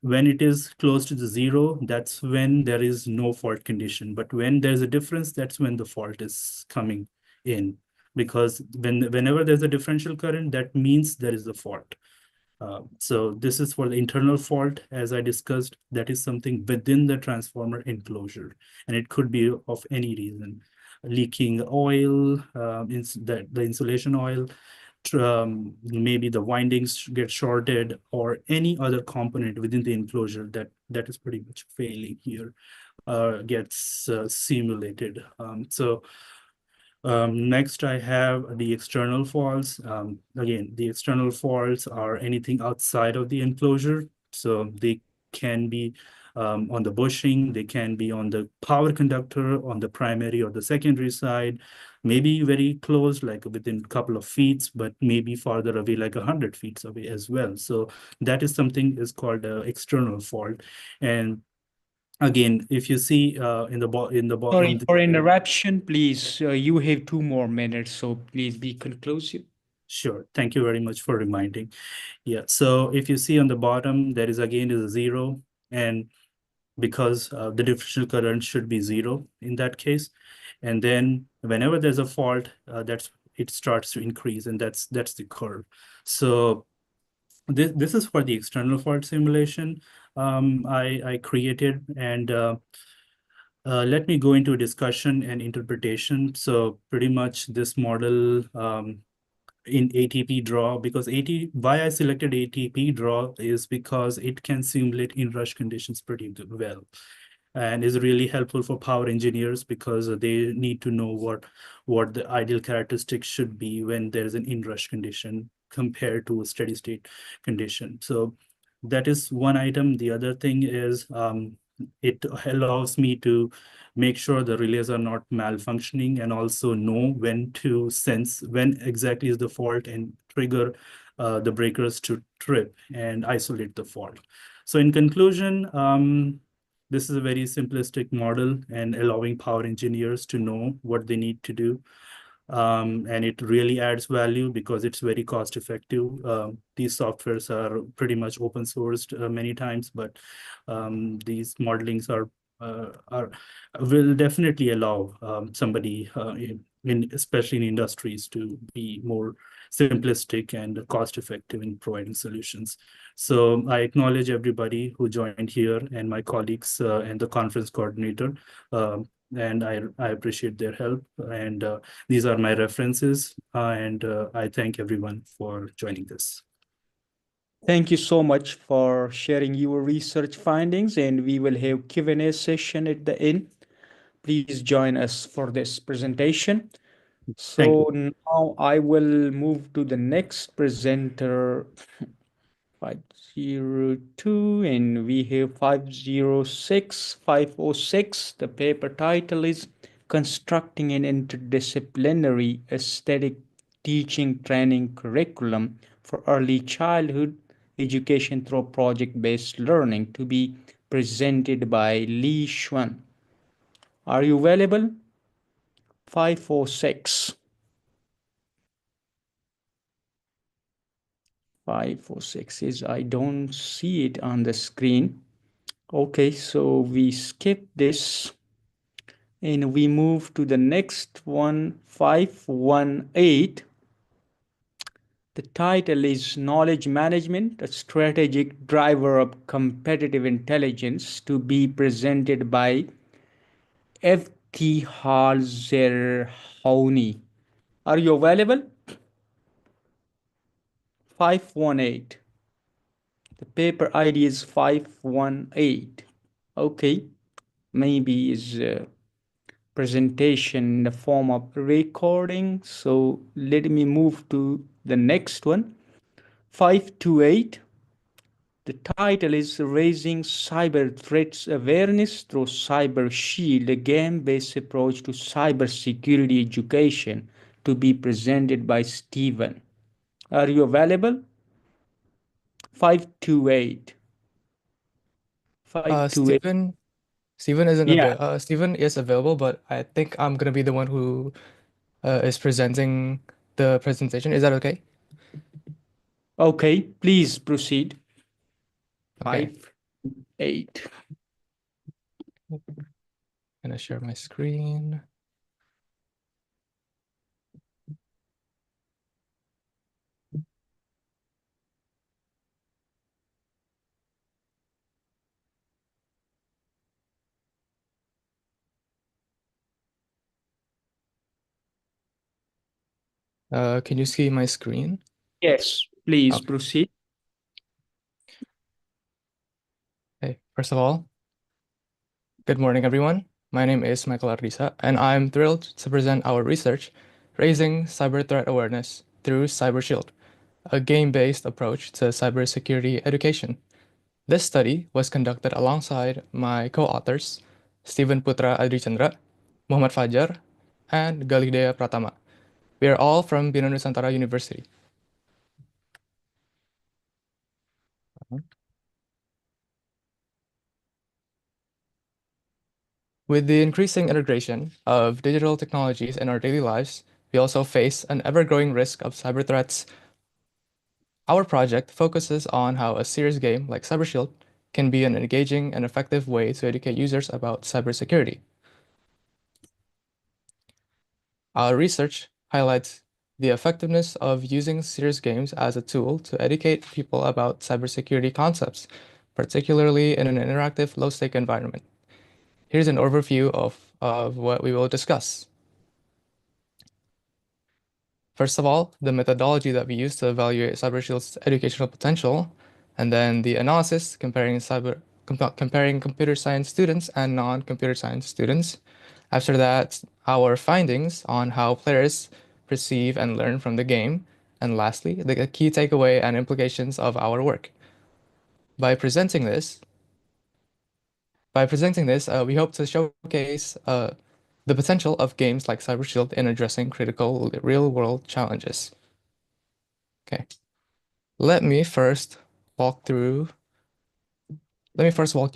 when it is close to the zero, that's when there is no fault condition. But when there's a difference, that's when the fault is coming in. Because whenever there's a differential current, that means there is a fault. So this is for the internal fault, as I discussed, that is something within the transformer enclosure, and it could be of any reason, leaking oil, the insulation oil, maybe the windings get shorted, or any other component within the enclosure that is pretty much failing here, gets simulated. Next, I have the external faults. Again, the external faults are anything outside of the enclosure. So they can be on the bushing, they can be on the power conductor, on the primary or the secondary side, maybe very close, like within a couple of feet, but maybe farther away, like 100 feet away as well. So that is something is called an external fault. And again, if you see in the Sorry bottom. for interruption, please. You have 2 more minutes, so please be conclusive. Sure. Thank you very much for reminding. Yeah. So if you see on the bottom, there is again is a zero, and because the differential current should be zero in that case, and then whenever there's a fault, it starts to increase, and that's the curve. So this is for the external fault simulation I created, and let me go into discussion and interpretation. So pretty much this model in ATP draw, because why I selected ATP draw is because it can simulate in-rush conditions pretty well, and is really helpful for power engineers because they need to know what the ideal characteristics should be when there's an in-rush condition compared to a steady state condition. So that is one item. The other thing is it allows me to make sure the relays are not malfunctioning, and also know when to sense when exactly is the fault and trigger the breakers to trip and isolate the fault. So in conclusion, this is a very simplistic model and allowing power engineers to know what they need to do. And it really adds value because it's very cost effective. These softwares are pretty much open sourced many times, but these modelings will definitely allow somebody especially in industries to be more simplistic and cost effective in providing solutions. So I acknowledge everybody who joined here and my colleagues and the conference coordinator. And I appreciate their help. And these are my references. And I thank everyone for joining this. Thank you so much for sharing your research findings, and we will have Q&A session at the end. Please join us for this presentation. So now I will move to the next presenter, 502, and we have 506. The paper title is Constructing an Interdisciplinary Aesthetic Teaching Training Curriculum for Early Childhood Education through Project-Based Learning, to be presented by Li Xuan. Are you available? 546. 546 is, I don't see it on the screen. Okay, so we skip this and we move to the next one, 518. The title is Knowledge Management, a Strategic Driver of Competitive Intelligence, to be presented by Eftihar Zerhouni. Are you available? 518. The paper ID is 518. Okay, maybe is presentation in the form of recording. So let me move to the next one. 528. The title is Raising Cyber Threats Awareness Through Cyber Shield, a game-based approach to cybersecurity education, to be presented by Stephen. Are you available? 528. 528. Steven isn't Yeah. Steven is available, but I think I'm gonna be the one who is presenting the presentation. Is that okay? Okay, please proceed. Okay. 528. Gonna share my screen. Can you see my screen? Yes, please Okay. proceed. Okay. First of all, good morning, everyone. My name is Michael Ardisa, and I'm thrilled to present our research, Raising Cyber Threat Awareness through Cyber Shield, a game-based approach to cybersecurity education. This study was conducted alongside my co-authors, Steven Putra Adrichandra, Muhammad Fajar, and Galidea Pratama. We are all from Bina Nusantara University. With the increasing integration of digital technologies in our daily lives, we also face an ever-growing risk of cyber threats. Our project focuses on how a serious game like Cyber Shield can be an engaging and effective way to educate users about cybersecurity. Our research highlights the effectiveness of using serious games as a tool to educate people about cybersecurity concepts, particularly in an interactive, low-stake environment. Here's an overview of what we will discuss. First of all, the methodology that we use to evaluate CyberShield's educational potential, and then the analysis comparing computer science students and non-computer science students. After that, our findings on how players perceive and learn from the game, and lastly, the key takeaway and implications of our work. By presenting this, we hope to showcase the potential of games like CyberShield in addressing critical real-world challenges. Okay, let me first walk you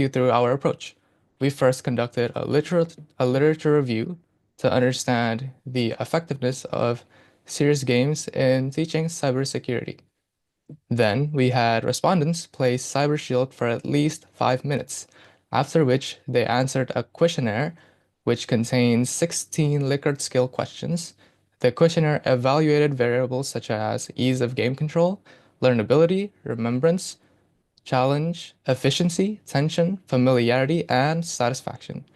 through our approach. We first conducted a literature review to understand the effectiveness of serious games in teaching cybersecurity. Then we had respondents play Cyber Shield for at least 5 minutes, after which they answered a questionnaire which contains 16 Likert skill questions. The questionnaire evaluated variables such as ease of game control, learnability, remembrance, challenge, efficiency, tension, familiarity, and satisfaction.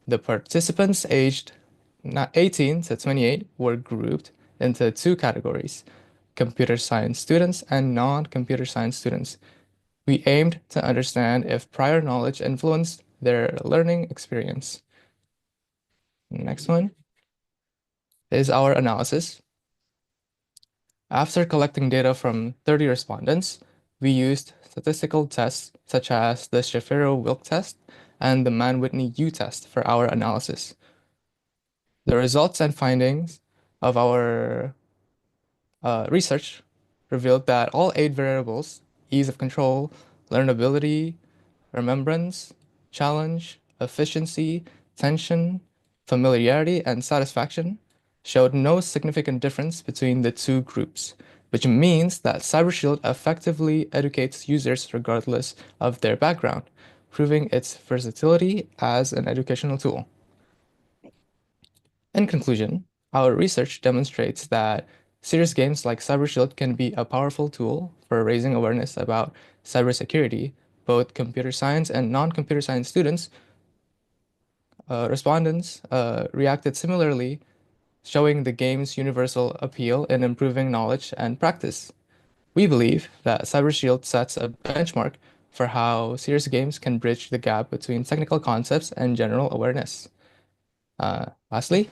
The participants aged 18 to 28 were grouped into two categories: computer science students and non-computer science students. We aimed to understand if prior knowledge influenced their learning experience. Next one is our analysis. After collecting data from 30 respondents, we used statistical tests such as the Shapiro-Wilk test and the Mann-Whitney U test for our analysis. The results and findings of our research revealed that all 8 variables, ease of control, learnability, remembrance, challenge, efficiency, tension, familiarity, and satisfaction, showed no significant difference between the two groups, which means that CyberShield effectively educates users regardless of their background, proving its versatility as an educational tool. In conclusion, our research demonstrates that serious games like CyberShield can be a powerful tool for raising awareness about cybersecurity. Both computer science and non-computer science students, respondents, reacted similarly, showing the game's universal appeal in improving knowledge and practice. We believe that CyberShield sets a benchmark for how serious games can bridge the gap between technical concepts and general awareness. Lastly,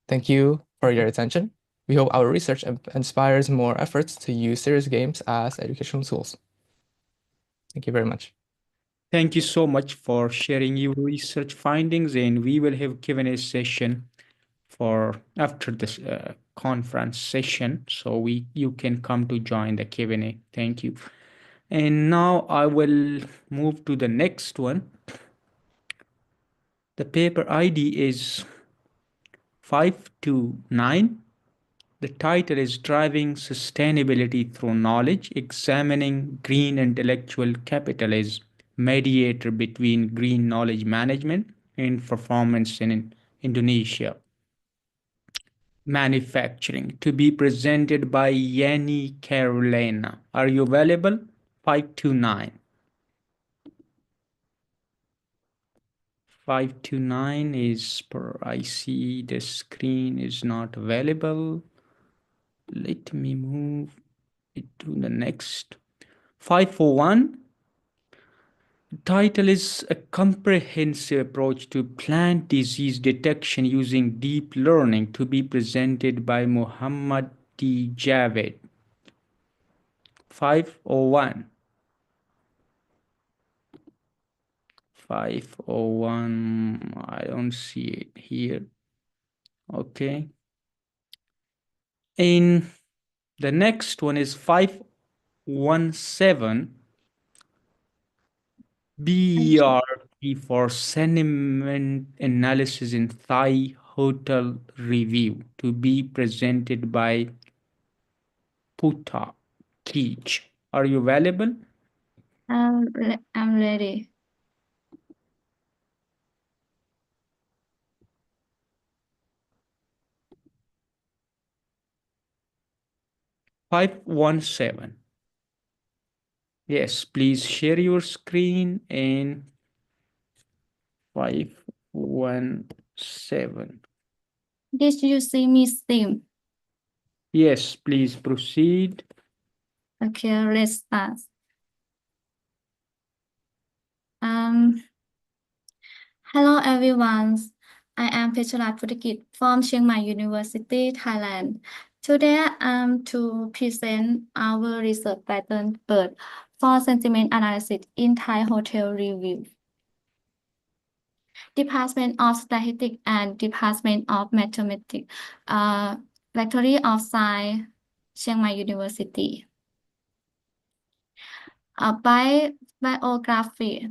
thank you for your attention. We hope our research inspires more efforts to use serious games as educational tools. Thank you very much. Thank you so much for sharing your research findings, and we will have Q&A session for after this conference session, so you can come to join the Q&A. Thank you. And now I will move to the next one. The paper ID is 529. The title is Driving Sustainability Through Knowledge, Examining Green Intellectual Capital as Mediator Between Green Knowledge Management and Performance in Indonesia Manufacturing, to be presented by Yanni Carolina. Are you available? 529. 529 is I see the screen is not available. Let me move it to the next. 541. The title is A Comprehensive Approach to Plant Disease Detection Using Deep Learning, to be presented by Muhammad D. Javed. 501. 501. I don't see it here. Okay. And the next one is 517. BERT for sentiment analysis in Thai hotel review, to be presented by Puta Keech. Are you available? I'm ready. 517. Yes, please share your screen. And 517. Did you see me stream? Yes, please proceed. Okay, let's start. Um, Hello everyone. I am Pecharat Putikit from Chiang Mai University, Thailand. Today I'm to present our research pattern BERT for sentiment analysis in Thai hotel review. Department of Statistics and Department of Mathematics, Faculty of Science, Chiang Mai University. Biography.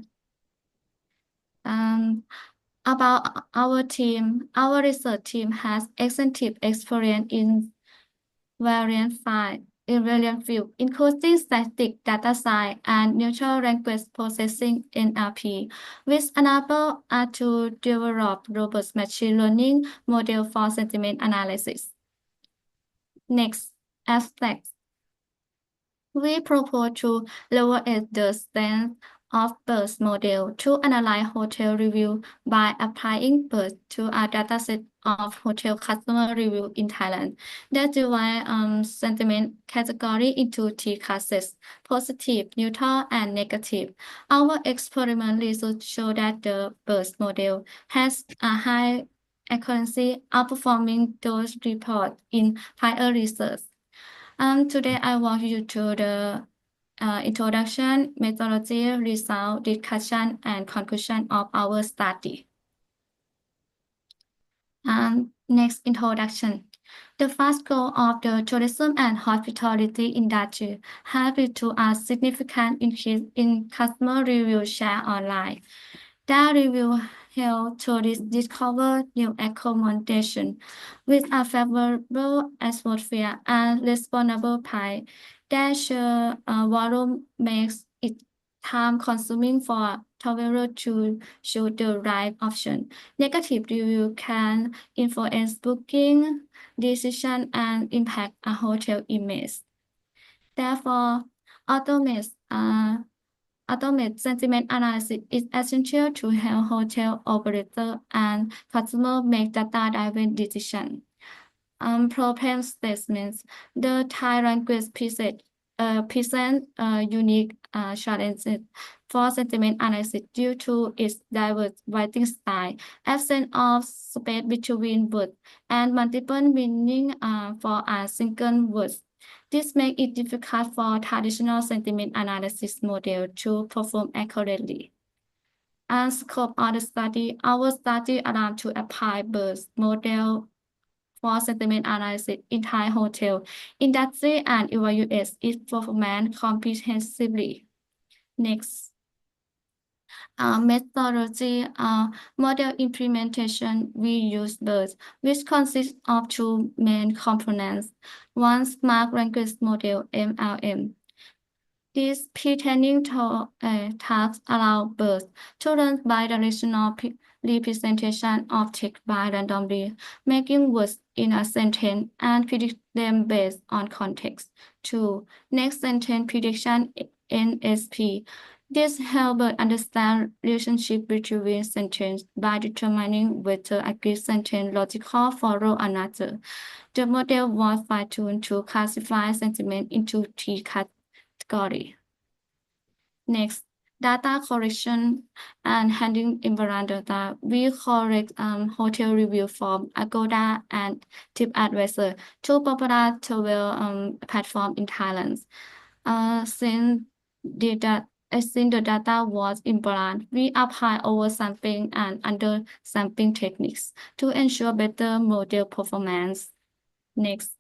About our team, our research team has extensive experience in various fields, including statistics, data science, and natural language processing (NLP), which enable us to develop robust machine learning model for sentiment analysis. Next, abstract. We propose to leverage the strength of BERT model to analyze hotel review by applying BERT to a dataset of hotel customer review in Thailand that divide sentiment category into three classes: positive, neutral, and negative. Our experiment results show that the BERT model has a high accuracy, outperforming those reported in prior research. Today I walk you through the introduction, methodology, result, discussion, and conclusion of our study. Next, introduction. The first goal of the tourism and hospitality industry has been to a significant increase in customer review share online. That review help tourists discover new accommodation with a favorable atmosphere and reasonable price. That sheer volume makes it time-consuming for travelers to choose the right option. Negative review can influence booking decision and impact a hotel image. Therefore, automate sentiment analysis is essential to help hotel operators and customers make data-driven decisions. Problem statements. The Thai language present unique challenges for sentiment analysis due to its diverse writing style, absence of space between words, and multiple meanings for a single word. This makes it difficult for traditional sentiment analysis model to perform accurately. Scope of the study, our study allowed to apply BERT model for sentiment analysis in Thai hotel industry and evaluate its performance comprehensively. Next. Methodology, model implementation, we use BERT, which consists of two main components. One, Smart Language Model, MLM. These pre-training tasks allow BERT to learn bi-directional representation of text by randomly making words in a sentence and predict them based on context. 2. Next sentence prediction, NSP. This helps us understand relationship between sentences by determining whether a given sentence logical follow another. The model was fine-tuned to classify sentiment into 3 categories. Next, data collection and handling imbalance data. We collect hotel review from Agoda and TripAdvisor, two popular travel platforms in Thailand. Since the data was imbalanced, we apply oversampling and undersampling techniques to ensure better model performance. Next,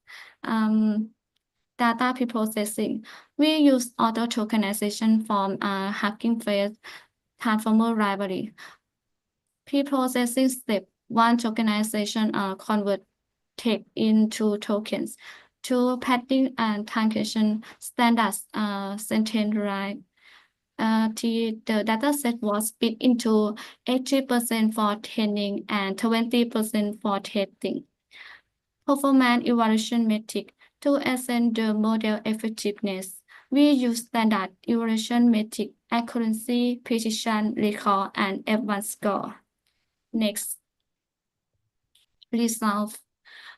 data preprocessing. We use auto tokenization from Hugging Face transformer library. Preprocessing step 1, tokenization convert text into tokens. 2, padding and truncation standards sentence right. The dataset was split into 80% for training and 20% for testing. Performance evaluation metric. To assess the model effectiveness, we use standard evaluation metric, accuracy, precision, recall, and F1 score. Next, result.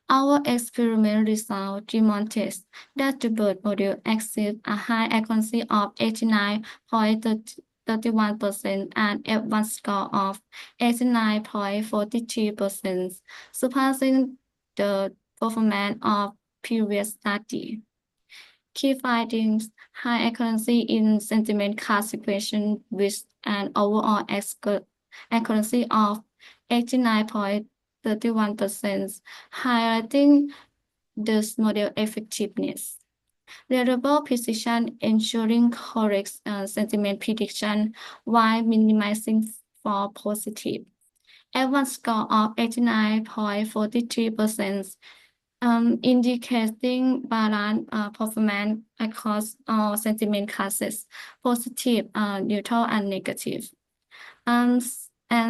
Our experiment result demonstrates that the BERT model achieves a high accuracy of 89.31% and F1 score of 89.43%, surpassing the performance of previous study. Key findings: high accuracy in sentiment classification with an overall accuracy of 89.31%, highlighting this model effectiveness. Reliable precision, ensuring correct sentiment prediction while minimizing false positive. F1 score of 89.43%, indicating balanced performance across all sentiment classes, positive, neutral, and negative. And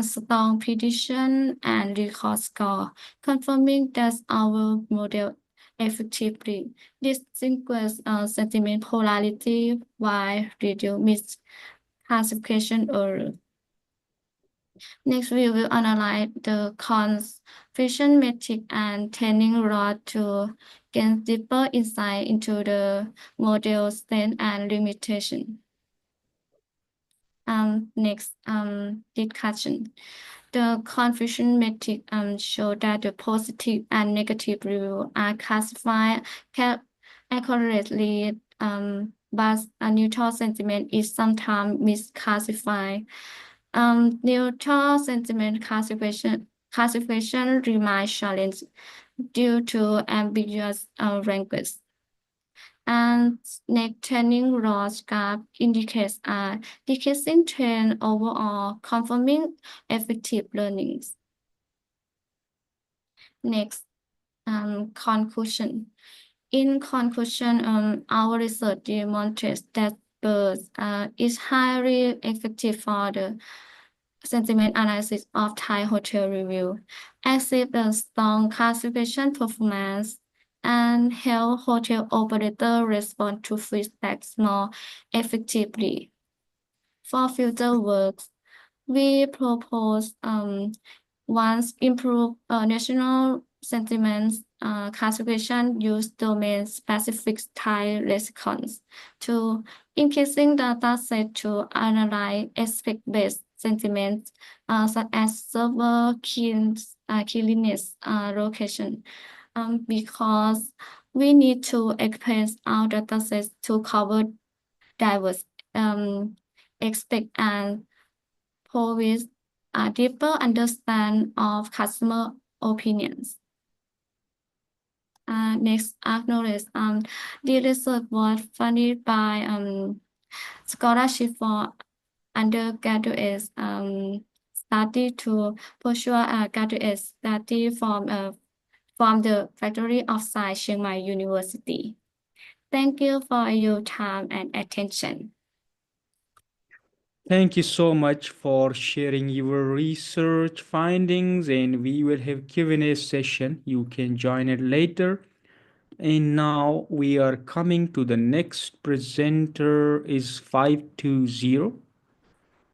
strong prediction and recall score, confirming that our model effectively distinguishes sentiment polarity while reducing misclassification error. Next, we will analyze the confusion metric and training rod to gain deeper insight into the model's strength and limitation. Next, discussion. The confusion metric show that the positive and negative review are classified accurately, but a neutral sentiment is sometimes misclassified. Neutral sentiment classification remains challenged due to ambiguous language. And next, training loss gap indicates a decreasing trend overall, confirming effective learnings. Next, conclusion. In conclusion, our research demonstrates that BERT is highly effective for the sentiment analysis of Thai hotel review, exhibit a strong classification performance, and help hotel operator respond to feedback more effectively. For future works, we propose once improve national sentiments classification use domain-specific Thai lexicons. To increasing data set to analyze aspect-based sentiments such as server cleanliness location. Because we need to expand our datasets to cover diverse aspects and provide a deeper understanding of customer opinions. next acknowledge the research was funded by scholarship for undergraduate study to pursue a graduate study from the Faculty of Science Chiang Mai University. Thank you for your time and attention. Thank you so much for sharing your research findings, and we will have Q&A session. You can join it later. And now we are coming to the next presenter is 520,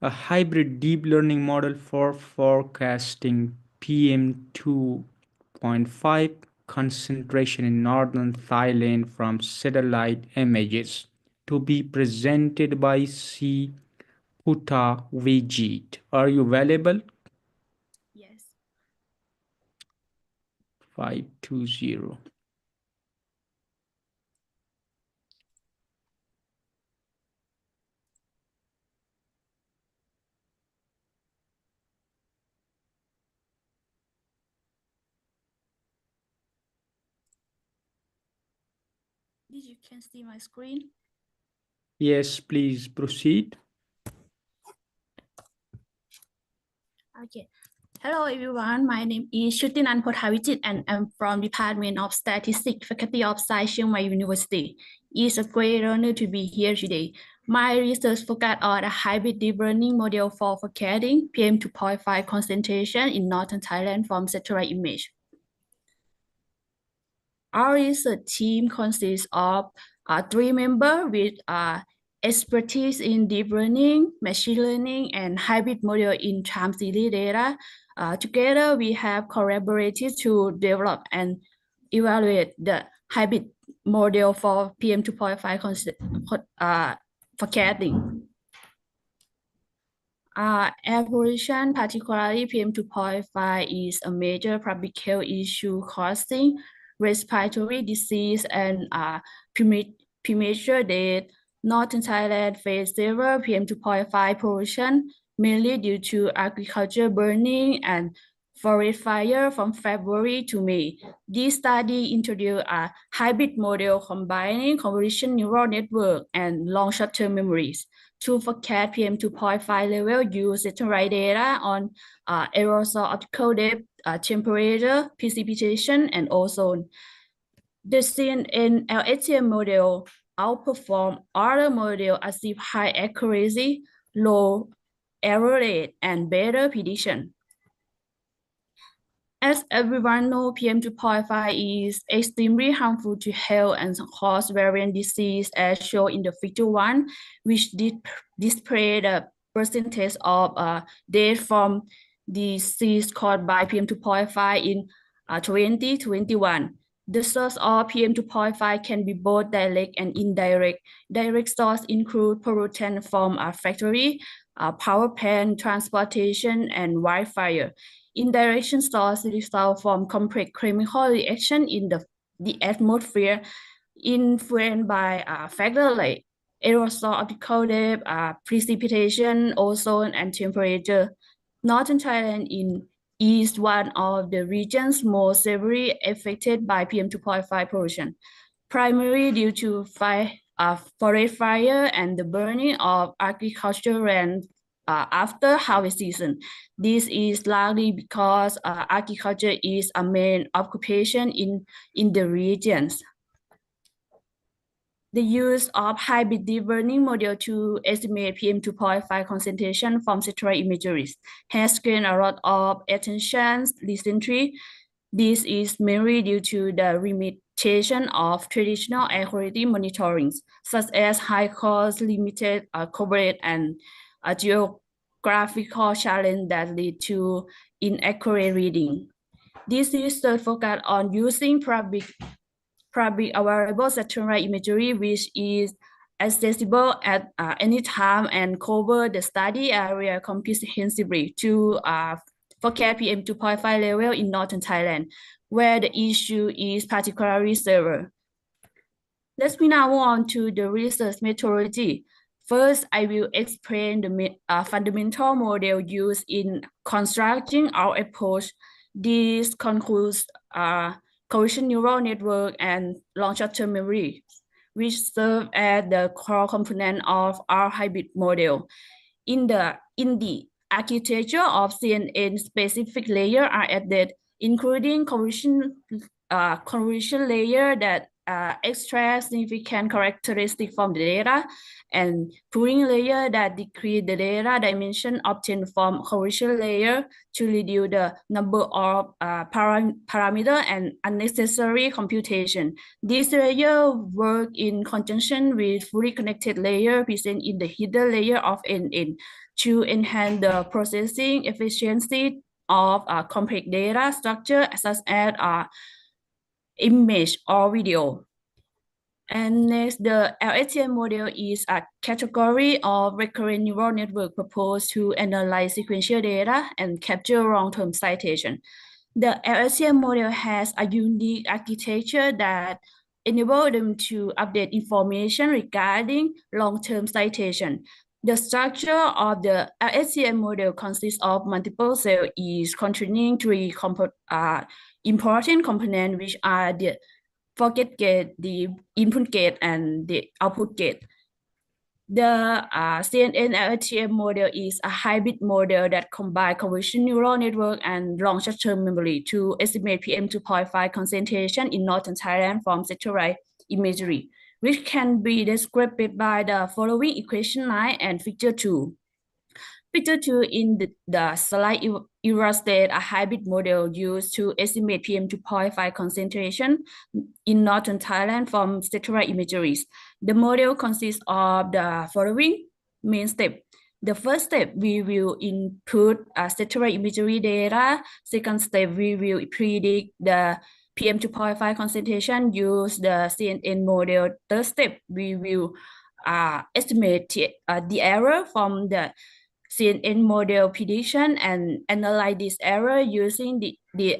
a hybrid deep learning model for forecasting PM2.5 concentration in northern Thailand from satellite images, to be presented by C. Uta Vijit. Are you available? Yes. 520. You can see my screen. Yes, please proceed. Okay. Hello everyone, my name is Shutinan Pothavijit and I'm from Department of Statistics, Faculty of Science, Chiang Mai University. It's a great honor to be here today. My research focused on a hybrid deep learning model for forecasting PM2.5 concentration in northern Thailand from satellite image. Our research team consists of 3 members with expertise in deep learning, machine learning, and hybrid model in time series data. Together, we have collaborated to develop and evaluate the hybrid model for PM2.5 forecasting. Air pollution, particularly PM2.5, is a major public health issue causing respiratory disease and premature death. Northern Thailand faced several PM2.5 pollution, mainly due to agriculture burning and forest fire from February to May. This study introduced a hybrid model combining convolutional neural network and long short-term memories. To forecast PM2.5 level, use satellite data on aerosol optical depth, temperature, precipitation, and ozone. The CNN LHTM model outperform other models, achieve high accuracy, low error rate, and better prediction. As everyone knows, PM2.5 is extremely harmful to health and cause variant disease, as shown in the figure 1, which display the percentage of death from disease caused by PM2.5 in 2021. The source of PM2.5 can be both direct and indirect. Direct sources include pollutant from a factory, power plant, transportation, and wildfire. Indirect sources result from complex chemical reaction in the atmosphere influenced by factors like aerosol optical depth, precipitation, ozone, and temperature. Northern Thailand is one of the regions most severely affected by PM2.5 pollution, primarily due to forest fire and the burning of agricultural land after harvest season. This is largely because agriculture is a main occupation in the regions. The use of hybrid deep learning model to estimate PM2.5 concentration from satellite imagery has gained a lot of attention recently. This is mainly due to the limitation of traditional air quality monitoring, such as high cost, limited coverage, and geographical challenge that lead to inaccurate reading. This research focused on using public available satellite imagery, which is accessible at any time and cover the study area comprehensively to forecast PM2.5 level in northern Thailand, where the issue is particularly severe. Let's now move on to the research methodology. First, I will explain the fundamental model used in constructing our approach. This concludes cohesion neural network, and long short-term memory, which serve as the core component of our hybrid model. In the architecture of CNN, specific layers are added, including convolution layer that extract significant characteristics from the data, and pooling layer that decrease the data dimension obtained from convolution layer to reduce the number of parameter and unnecessary computation. These layers work in conjunction with fully connected layer present in the hidden layer of NN to enhance the processing efficiency of complex data structure such as image or video. And next, the LSTM model is a category of recurrent neural network proposed to analyze sequential data and capture long-term citation. The LSTM model has a unique architecture that enables them to update information regarding long-term citation. The structure of the LSTM model consists of multiple cells, each containing three important components, which are the forget gate, the input gate, and the output gate. The CNN LSTM model is a hybrid model that combines convolution neural network and long short-term memory to estimate PM2.5 concentration in northern Thailand from satellite imagery, which can be described by the following equation 9 and figure 2. Figure 2 in the slide illustrates a hybrid model used to estimate PM2.5 concentration in northern Thailand from satellite imageries. The model consists of the following main steps. The first step, we will input satellite imagery data. Second step, we will predict the PM2.5 concentration, use the CNN model. Third step, we will estimate the error from the CNN model prediction and analyze this error using the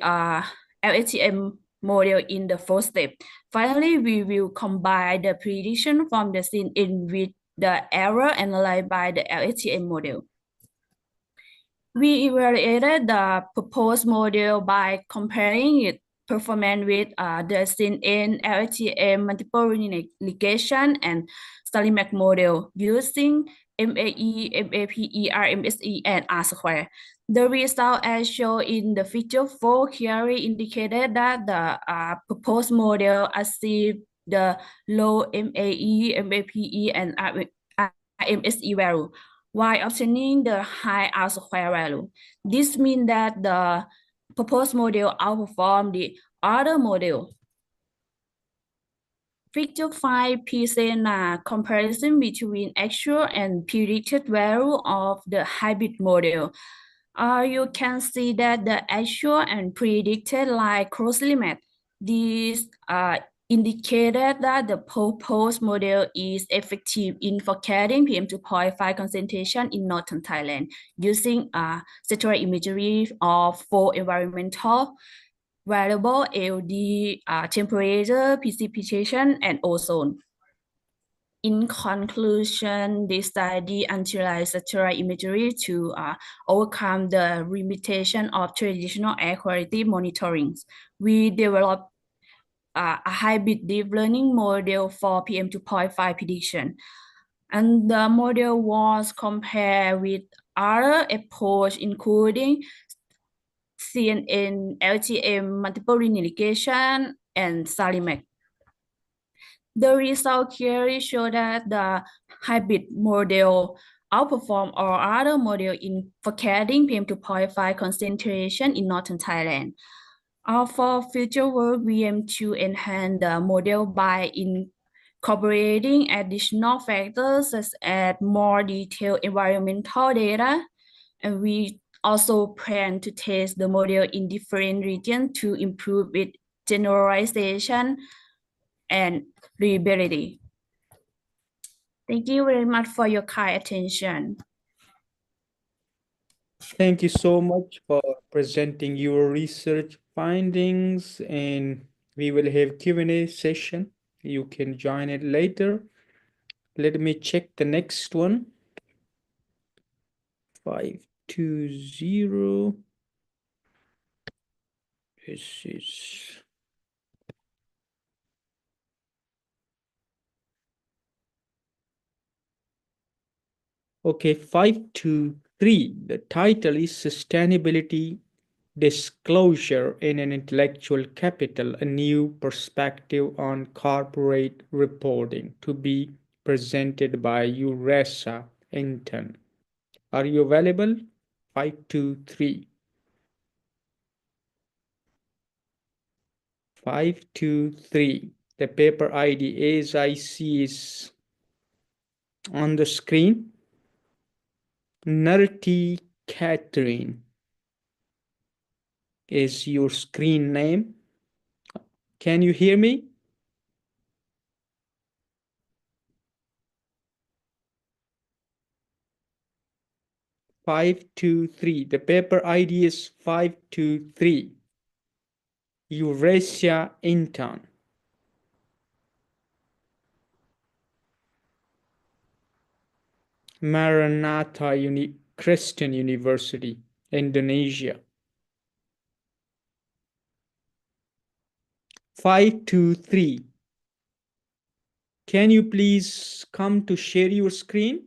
LSTM model in the fourth step. Finally, we will combine the prediction from the CNN with the error analyzed by the LSTM model. We evaluated the proposed model by comparing its performance with the CNN, LSTM, multiple regression, and Salimak model using MAE, MAPE, RMSE, and R-square. The result as shown in the figure 4 clearly indicated that the proposed model achieved the low MAE, MAPE, and RMSE value, while obtaining the high R-square value. This means that the proposed model outperformed the other model. Figure 5 presents a comparison between actual and predicted value of the hybrid model. You can see that the actual and predicted lie closely match. This indicated that the proposed model is effective in forecasting PM2.5 concentration in northern Thailand using satellite imagery of 4 environmental variable LD, temperature, precipitation, and ozone. In conclusion, this study utilized satellite imagery to overcome the limitation of traditional air quality monitoring. We developed a hybrid deep learning model for PM2.5 prediction. And the model was compared with other approaches, including CNN, LTM, multiple regression, and Salimak. The result clearly show that the hybrid model outperform all other model in forecasting PM2.5 concentration in northern Thailand. For future work, we aim to enhance the model by incorporating additional factors such as more detailed environmental data, and we also plan to test the model in different regions to improve its generalization and reliability. Thank you very much for your kind attention. Thank you so much for presenting your research findings, and we will have Q&A session. You can join it later. Let me check the next one. 520. This is Okay, 523. The title is Sustainability Disclosure in an Intellectual Capital, a New Perspective on Corporate Reporting, to be presented by Uresa Inton. Are you available? 523. 523. The paper ID as I see is on the screen. Nurti Catherine is your screen name. Can you hear me? Five, two, three. The paper ID is 523. Eurasia Intan. Maranatha Christian University, Indonesia. 523. Can you please come to share your screen?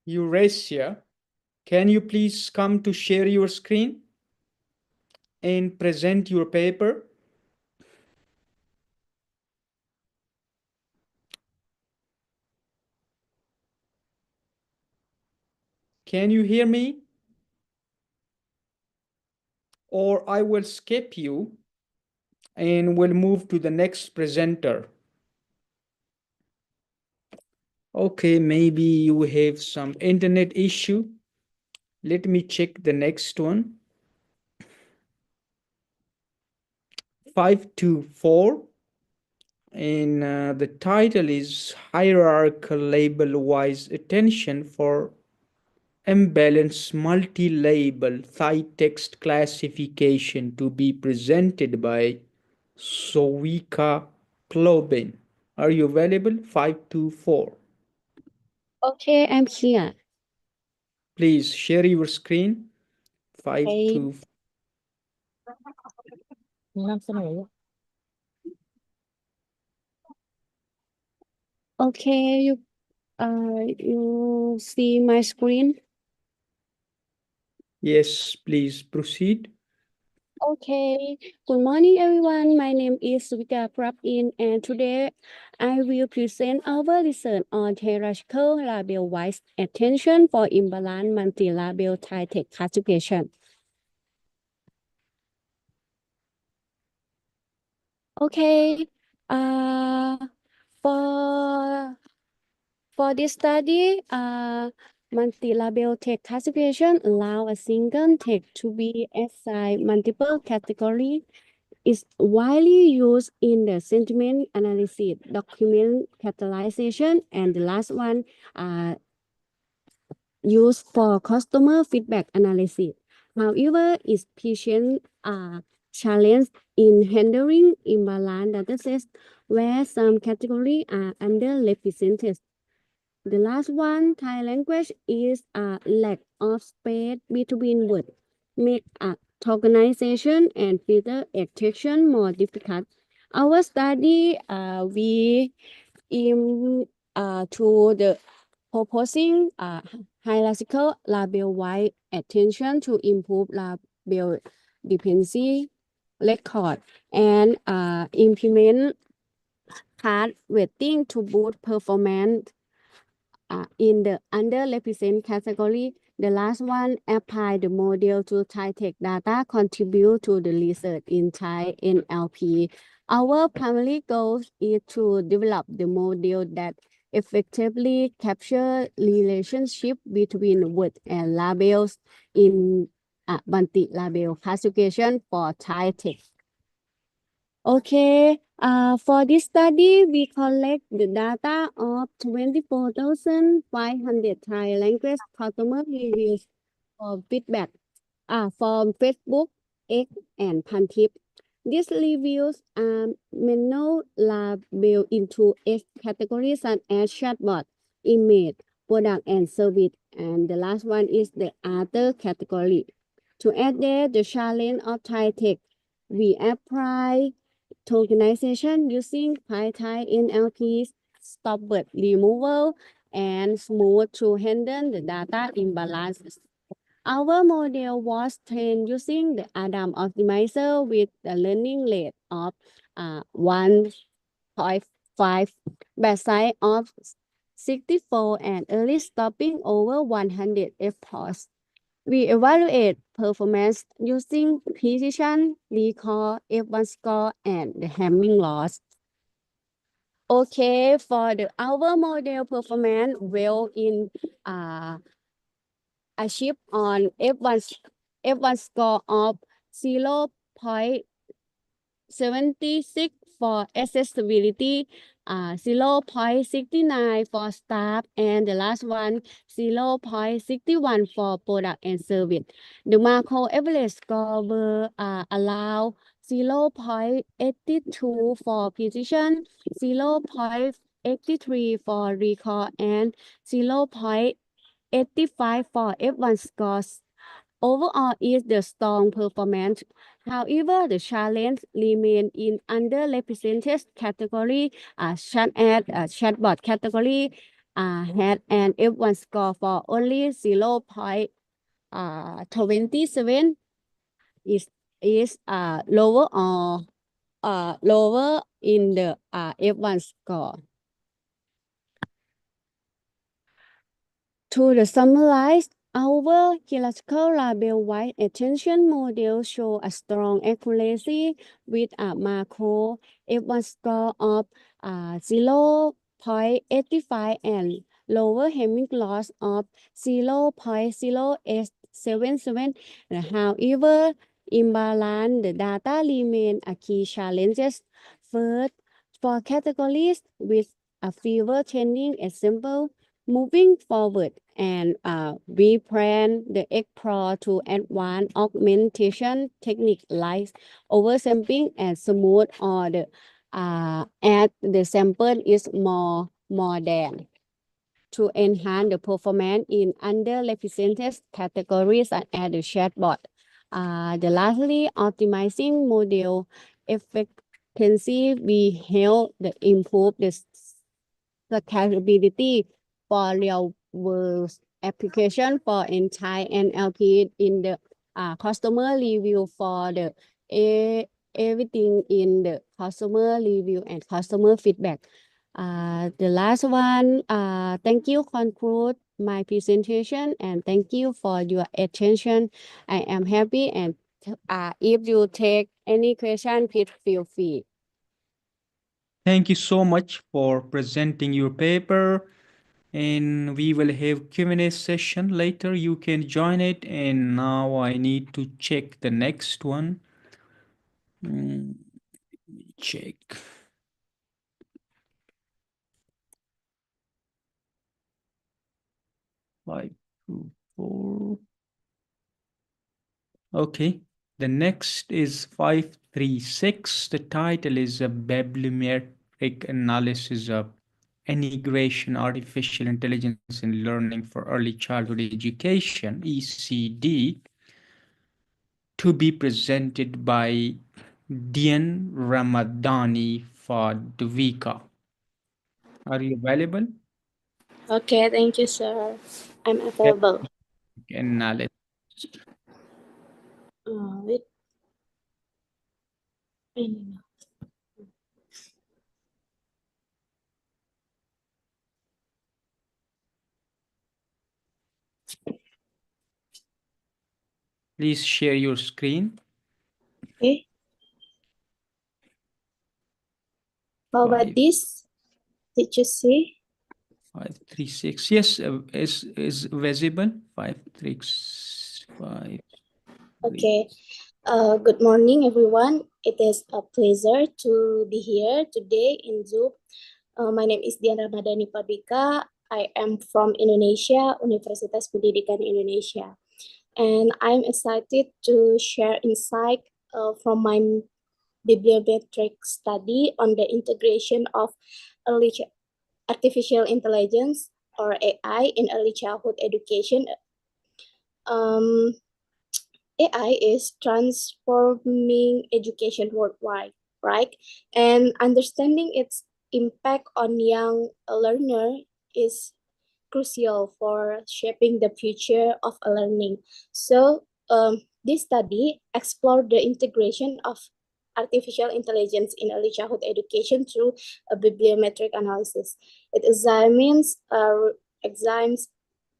Eurasia, can you please come to share your screen and present your paper? Can you hear me? Or I will skip you and we'll move to the next presenter. Okay, maybe you have some internet issue. Let me check the next one. 524. And the title is Hierarchical Label-Wise Attention for Imbalanced Multi-Label Thai Text Classification, to be presented by Sovika Klobin. Are you available? 524. Okay, I'm here. Please share your screen. 524. Okay, you see my screen? Yes, please proceed. Okay, good morning everyone. My name is Suvika Prabin and today I will present our research on hierarchical label-wise attention for imbalanced multi-label Thai text classification. Okay, for this study, multi-label text classification allow a single text to be assigned multiple categories. Is widely used in the sentiment analysis, document catalyzation, and the last one used for customer feedback analysis. However, its patient challenge in handling imbalanced datasets where some categories are underrepresented. The last one, Thai language, is a lack of space between words, make tokenization and filter extraction more difficult. Our study, we aim to the proposing hierarchical label-wide attention to improve label dependency record and implement card weighting to boost performance in the underrepresented category. The last one, apply the model to Thai tech data, contribute to the research in Thai NLP. Our primary goal is to develop the model that effectively capture relationship between words and labels in multi-label classification for Thai text. Okay, for this study, we collect the data of 24,500 Thai language customer reviews for feedback from Facebook, X, and Pantip. These reviews are manual labeled into X categories such as chatbot, image, product and service. And the last one is the other category. To address the challenge of Thai tech, we apply tokenization using Thai NLP's stopword removal and smooth to handle the data imbalances. Our model was trained using the Adam optimizer with the learning rate of 1.5, batch size of 64 and early stopping over 100 efforts. We evaluate performance using precision, recall, F1 score, and the Hamming loss. Okay, for our model performance well in achieve on F1 score of 0.76 for accessibility, 0.69 for staff, and the last one 0.61 for product and service. The macro average score will allow 0.82 for precision, 0.83 for recall, and 0.85 for F1 scores. Overall is the strong performance. However, the challenge remain in underrepresented category, such as chatbot category, had an F1 score for only 0.27 is lower or lower in the F1 score. To summarize, our hierarchical label-wide attention model show a strong accuracy with a macro F1 score of 0.85 and lower Hamming loss of 0.0877. However, imbalance the data remain a key challenges. First, for categories with a fewer training example, moving forward, and we plan the explore to advanced augmentation technique like oversampling and smooth or the as the sample is more than to enhance the performance in underrepresented categories such as the chatbot. The lastly, optimizing model efficiency we help the improve the scalability for real world application for entire NLP in the customer review for the everything in the customer review and customer feedback. The last one, thank you, conclude my presentation, and thank you for your attention. I am happy, and if you take any question, please feel free. Thank you so much for presenting your paper, and we will have Q&A session later. You can join it, and now I need to check the next one. Check. Five, two, four. Okay, the next is 536. The title is a bibliometric analysis of integration artificial intelligence in learning for early childhood education, ECD, to be presented by Dian Ramadani for Dvika. Are you available? Okay, thank you, sir. I'm available. Analysis. Wait. I don't know. Please share your screen. Okay. How about Five. this? Did you see? 536. Yes, is visible. 535. Okay. Good morning, everyone. It is a pleasure to be here today in Zoom. My name is Dian Ramadhani Padwika. I am from Indonesia, Universitas Pendidikan Indonesia. And I'm excited to share insight from my bibliometric study on the integration of early artificial intelligence or AI in early childhood education. AI is transforming education worldwide, right? And understanding its impact on young learner is crucial for shaping the future of learning. So, this study explored the integration of artificial intelligence in early childhood education through a bibliometric analysis. It examines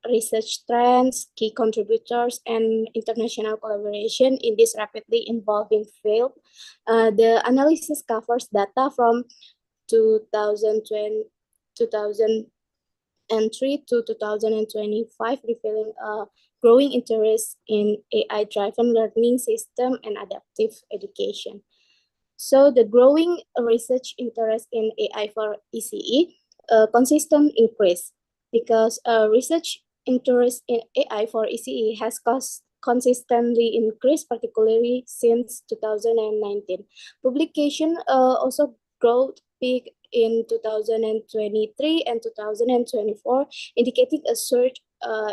research trends, key contributors, and international collaboration in this rapidly evolving field. The analysis covers data from 2020, 2003 to 2025, revealing a growing interest in AI-driven learning system and adaptive education. So the growing research interest in AI for ECE, consistent increase because research interest in AI for ECE has consistently increased, particularly since 2019. Publication also growth peak in 2023 and 2024, indicating a surge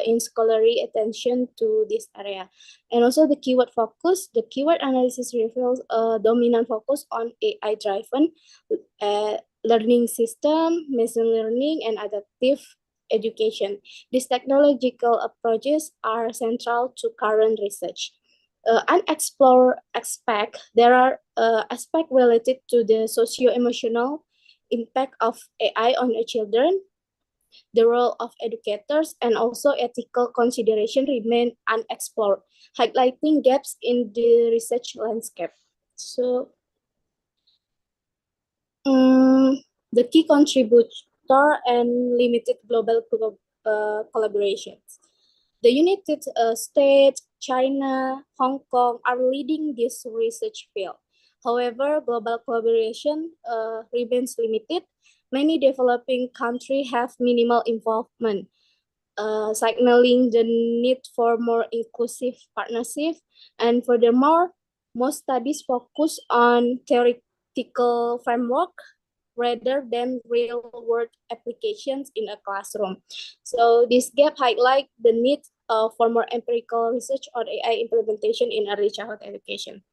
in scholarly attention to this area. And also the keyword focus. The keyword analysis reveals a dominant focus on AI-driven learning system, machine learning, and adaptive education. These technological approaches are central to current research. Unexplored aspect, there are aspects related to the socio-emotional impact of AI on the children, the role of educators, and also ethical consideration remain unexplored, highlighting gaps in the research landscape. So, the key contributor and limited global collaborations. The United States, China, Hong Kong are leading this research field. However, global collaboration remains limited. Many developing countries have minimal involvement, signaling the need for more inclusive partnership. And furthermore, most studies focus on theoretical framework rather than real-world applications in a classroom. So this gap highlights the need for more empirical research on AI implementation in early childhood education.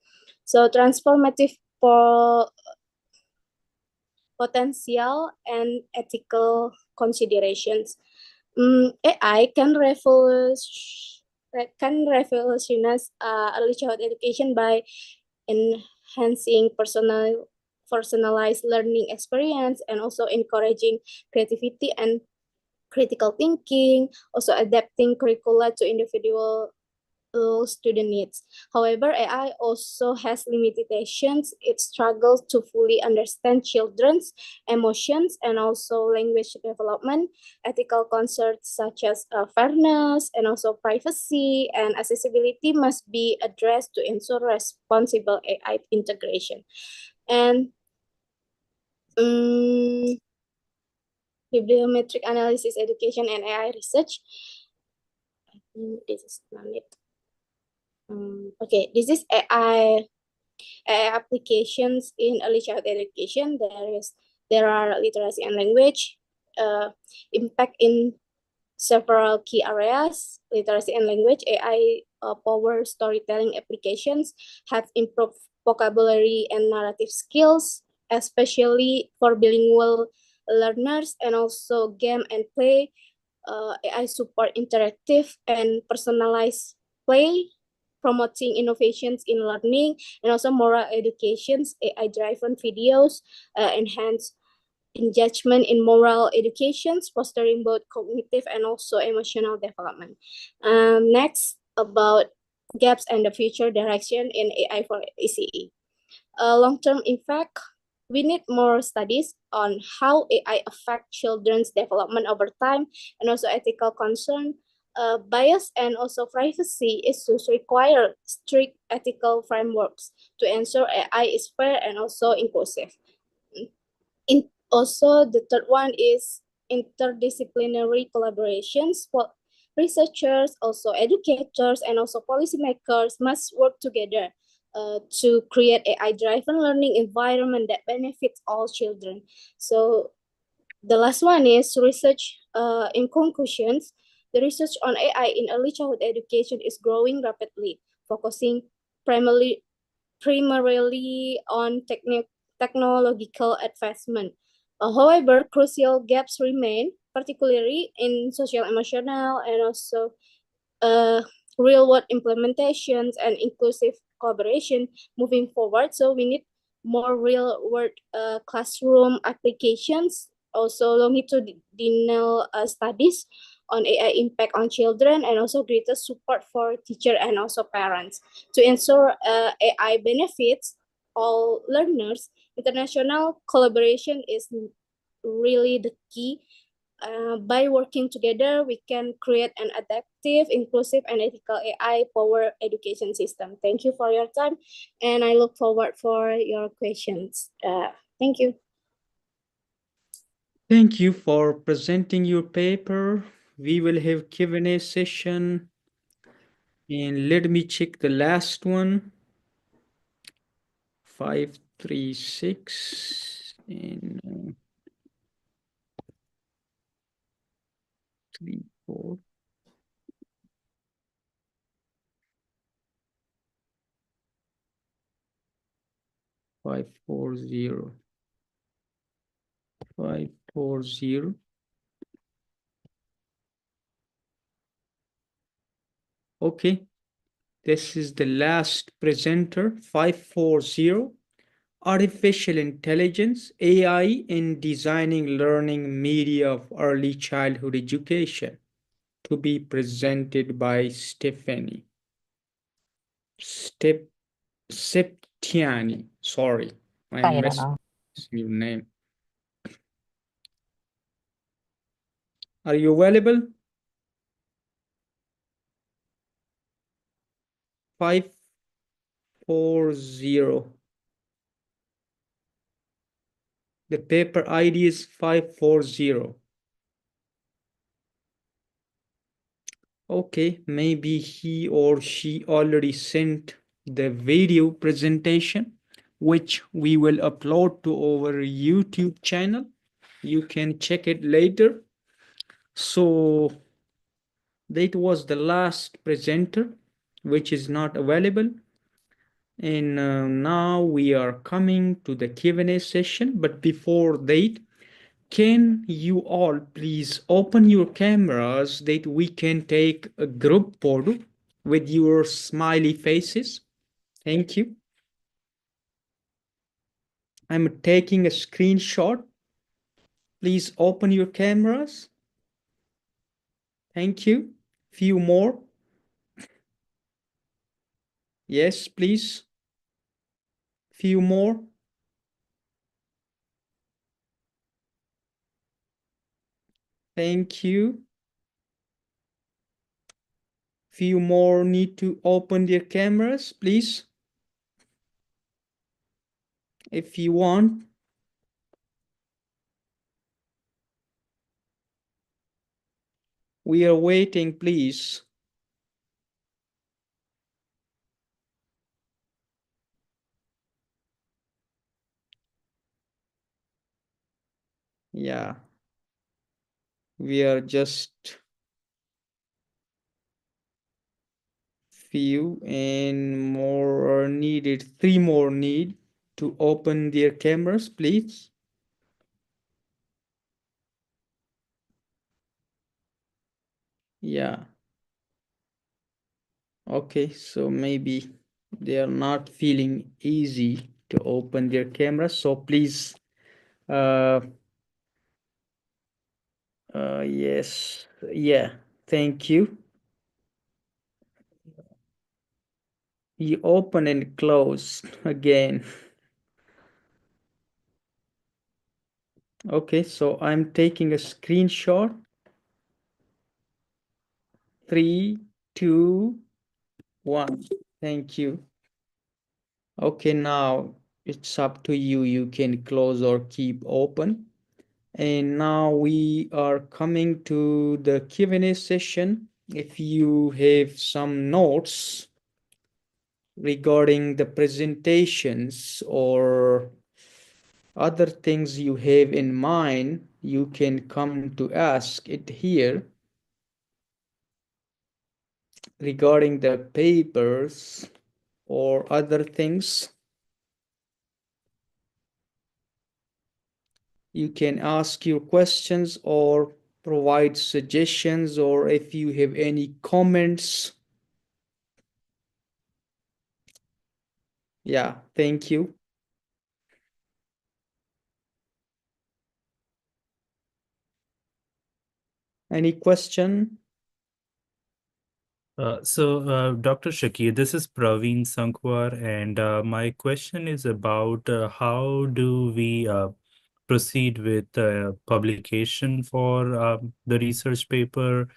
So transformative potential and ethical considerations. AI can revolutionize early childhood education by enhancing personalized learning experience and also encouraging creativity and critical thinking, also adapting curricula to individual student needs. However, AI also has limitations. It struggles to fully understand children's emotions and also language development. Ethical concerns such as fairness and also privacy and accessibility must be addressed to ensure responsible AI integration. And bibliometric analysis, education, and AI research. I think this is not it. Okay, this is AI applications in early childhood education. There are literacy and language impact in several key areas. Literacy and language, AI power storytelling applications have improved vocabulary and narrative skills, especially for bilingual learners, and also game and play. AI support interactive and personalized play, promoting innovations in learning, and also moral educations. AI-driven videos enhance engagement in moral educations, fostering both cognitive and also emotional development. Next, about gaps and the future direction in AI for ECE. Long-term impact, we need more studies on how AI affect children's development over time, and also ethical concern. Bias and also privacy issues require strict ethical frameworks to ensure AI is fair and also inclusive. Also, the third one is interdisciplinary collaborations. Researchers, also educators, and also policymakers must work together to create AI-driven learning environment that benefits all children. So the last one is research in conclusions, the research on AI in early childhood education is growing rapidly, focusing primarily on technological advancement. However, crucial gaps remain, particularly in social, emotional, and also real-world implementations and inclusive collaboration moving forward. So we need more real-world classroom applications, also longitudinal studies on AI impact on children, and also greater support for teacher and also parents. To ensure AI benefits all learners, international collaboration is really the key. By working together, we can create an adaptive, inclusive, and ethical AI-powered education system. Thank you for your time, and I look forward for your questions. Thank you. Thank you for presenting your paper. We will have Q&A session. And let me check the last one. 536 and 34. 540. 540. Okay, this is the last presenter, 540. Artificial Intelligence, AI in Designing Learning Media of Early Childhood Education, to be presented by Stephanie. Septiani, sorry, I missed your name. Are you available? 540. The paper ID is 540. Okay, maybe he or she already sent the video presentation, which we will upload to our YouTube channel. You can check it later. So that was the last presenter, which is not available. And now we are coming to the Q&A session. But before that, can you all please open your cameras that we can take a group photo with your smiley faces? Thank you. I'm taking a screenshot. Please open your cameras. Thank you. Few more. Yes, please. Few more. Thank you. Few more need to open their cameras, please. If you want. We are waiting, please. Yeah. We are just few and more are needed. 3 more need to open their cameras, please. Yeah. Okay, so maybe they are not feeling easy to open their cameras. So please, yes, yeah, thank you. You open and close again. Okay, so I'm taking a screenshot. 3, 2, 1. Thank you. Okay, now it's up to you. You can close or keep open. And now we are coming to the Q&A session. If you have some notes regarding the presentations or other things you have in mind, you can come to ask it here regarding the papers or other things. You can ask your questions or provide suggestions, or if you have any comments. Yeah, thank you. Any question? Dr. Shakir, this is Praveen Sankwar, and my question is about how do we proceed with publication for the research paper?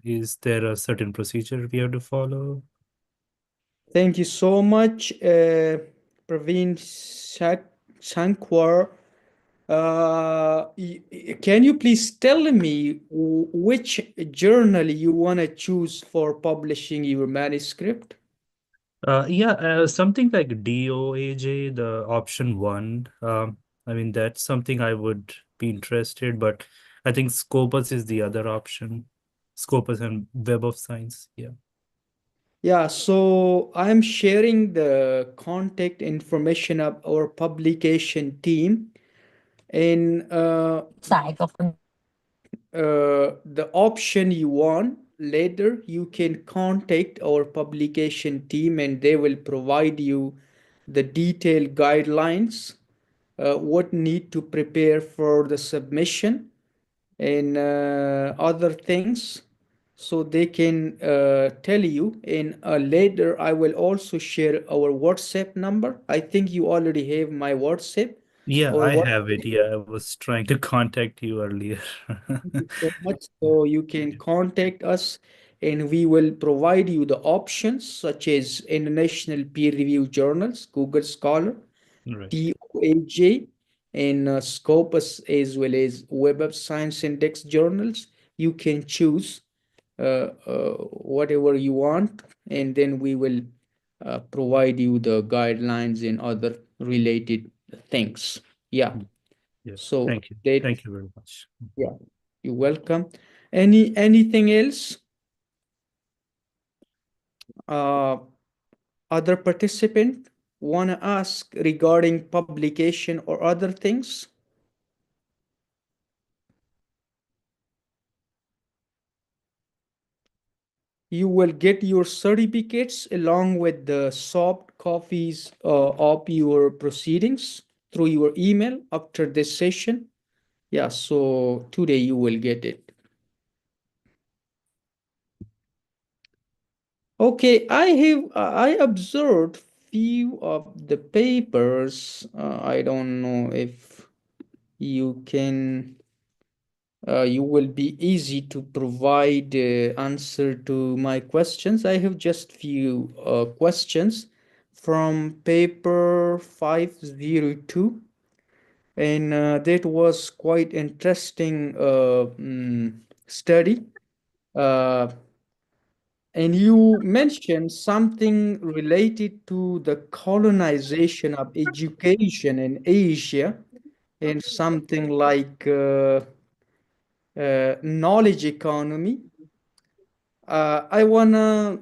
Is there a certain procedure we have to follow? Thank you so much, Praveen Sankwar. Can you please tell me which journal you want to choose for publishing your manuscript? Something like DOAJ, the option one. I mean, that's something I would be interested, but I think Scopus is the other option. Scopus and Web of Science. Yeah. Yeah, so I'm sharing the contact information of our publication team, and the option you want later, you can contact our publication team and they will provide you the detailed guidelines, what need to prepare for the submission and other things, so they can tell you. And later I will also share our WhatsApp number. I think you already have my WhatsApp. Yeah, Or I what? have it. Yeah, I was trying to contact you earlier. Thank you so much. So you can contact us and we will provide you the options such as international peer review journals, Google Scholar, Right. DOAJ, and Scopus, as well as Web of Science Index journals. You can choose whatever you want, and then we will provide you the guidelines and other related things. Yeah. Yeah. So Thank you. that, Thank you very much. yeah, you're welcome. Anything else? Uh, Other participant want to ask regarding publication or other things? You will get your certificates along with the soft copies of your proceedings through your email after this session. Yeah, so today you will get it. Okay, I observed few of the papers. I don't know if you can you will be easy to provide answer to my questions. I have just few questions from paper 502, and that was quite interesting study. Uh, and you mentioned something related to the colonization of education in Asia, and something like knowledge economy. I wanna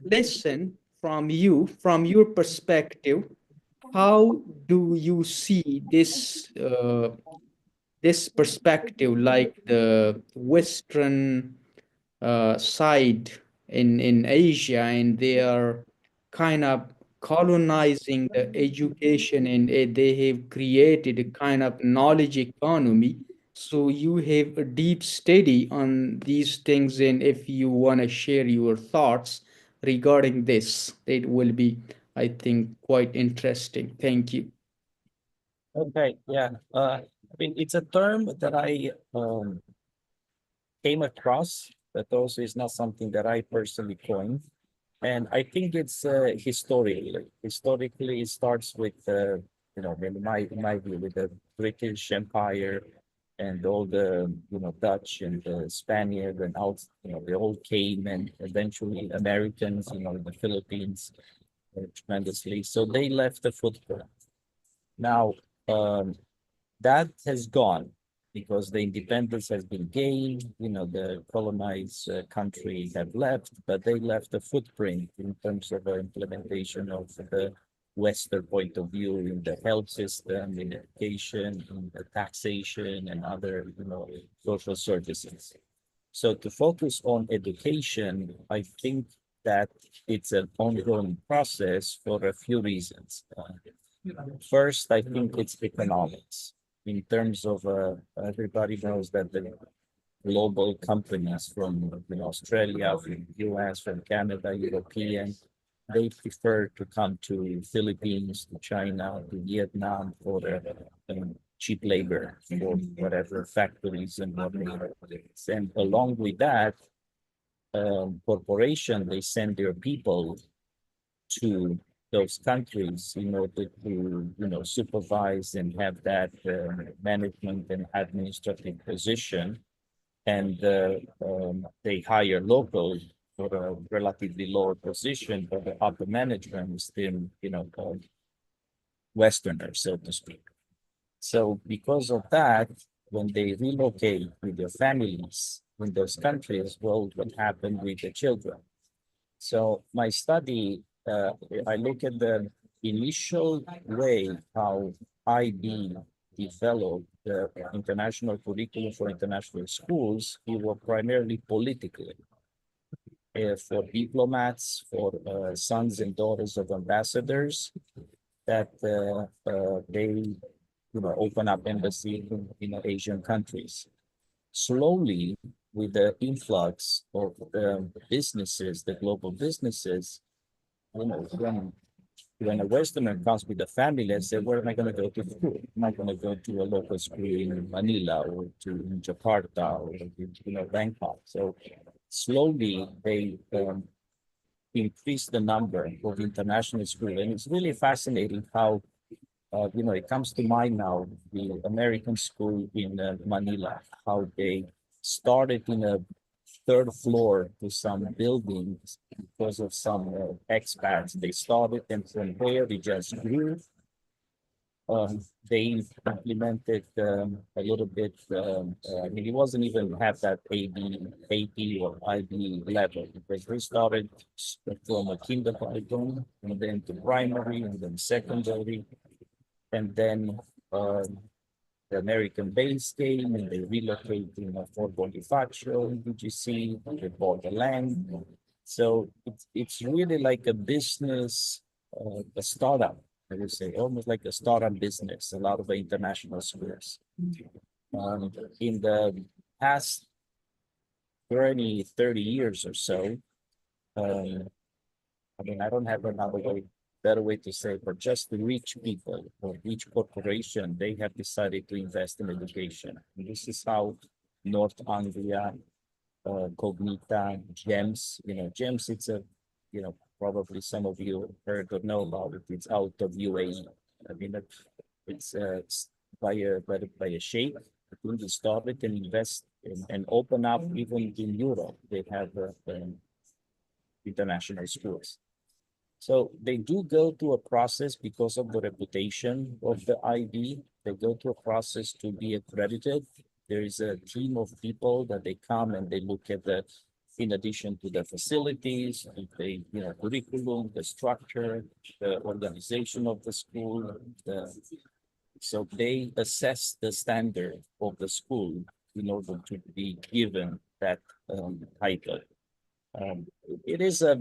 listen from you, from your perspective. How do you see this perspective, like the Western side in Asia, and they are kind of colonizing the education, and they have created a kind of knowledge economy. So you have a deep study on these things, and if you want to share your thoughts regarding this, it will be, I think, quite interesting. Thank you. Okay, yeah. I mean, it's a term that I came across, but also is not something that I personally coined. And I think it's historically it starts with in my view, with the British Empire and all the Dutch and the Spaniard and out they all came, and eventually Americans in the Philippines tremendously. So they left a footprint. Now, that has gone because the independence has been gained. You know, the colonized country have left, but they left a footprint in terms of the implementation of the Western point of view in the health system, in education, in the taxation, and other, you know, social services. So to focus on education, I think that it's an ongoing process for a few reasons. First, I think it's economics. In terms of everybody knows that the global companies from Australia, from US, from Canada, European, they prefer to come to Philippines, to China, to Vietnam for cheap labor for whatever factories and whatnot. And along with that, corporation, they send their people to those countries in order to supervise and have that management and administrative position, and they hire locals for a relatively lower position, but the upper management is still Westerners, so to speak. So because of that, when they relocate with their families in those countries, well, what happened with the children? So my study, I look at the initial way how IB developed the international curriculum for international schools. It was primarily politically for diplomats, for sons and daughters of ambassadors, that they open up embassy in Asian countries. Slowly, with the influx of businesses, the global businesses, when a Westerner comes with a family, they say, where am I going to go to school? Am I going to go to a local school in Manila or in Jakarta or Bangkok? So slowly they increase the number of international schools. And it's really fascinating how it comes to mind now, the American school in Manila, how they started in a third floor to some buildings because of some expats. They started, and from there they just grew. They implemented a little bit, I mean, it wasn't even have that AP or IB level, because they started from a kindergarten, and then to primary, and then secondary, and then the American base came and they relocated in Fort Bonifacio in BGC, they bought the land. So it's really like a business, a startup, I would say, almost like a startup business, a lot of the international schools. In the past 20, 30 years or so, I mean, I don't have another better way to say, but just the rich people or rich corporation, they have decided to invest in education. And this is how North Anglia, Cognita, GEMS, GEMS, it's a, probably some of you heard or know about it. It's out of UAE. I mean, it's by a sheikh. I think they started and invest and open up even in Europe. They have international schools. So they do go through a process because of the reputation of the IB. They go through a process to be accredited. There is a team of people that they come and they look at in addition to the facilities, the curriculum, the structure, the organization of the school. So they assess the standard of the school in order to be given that title. It is a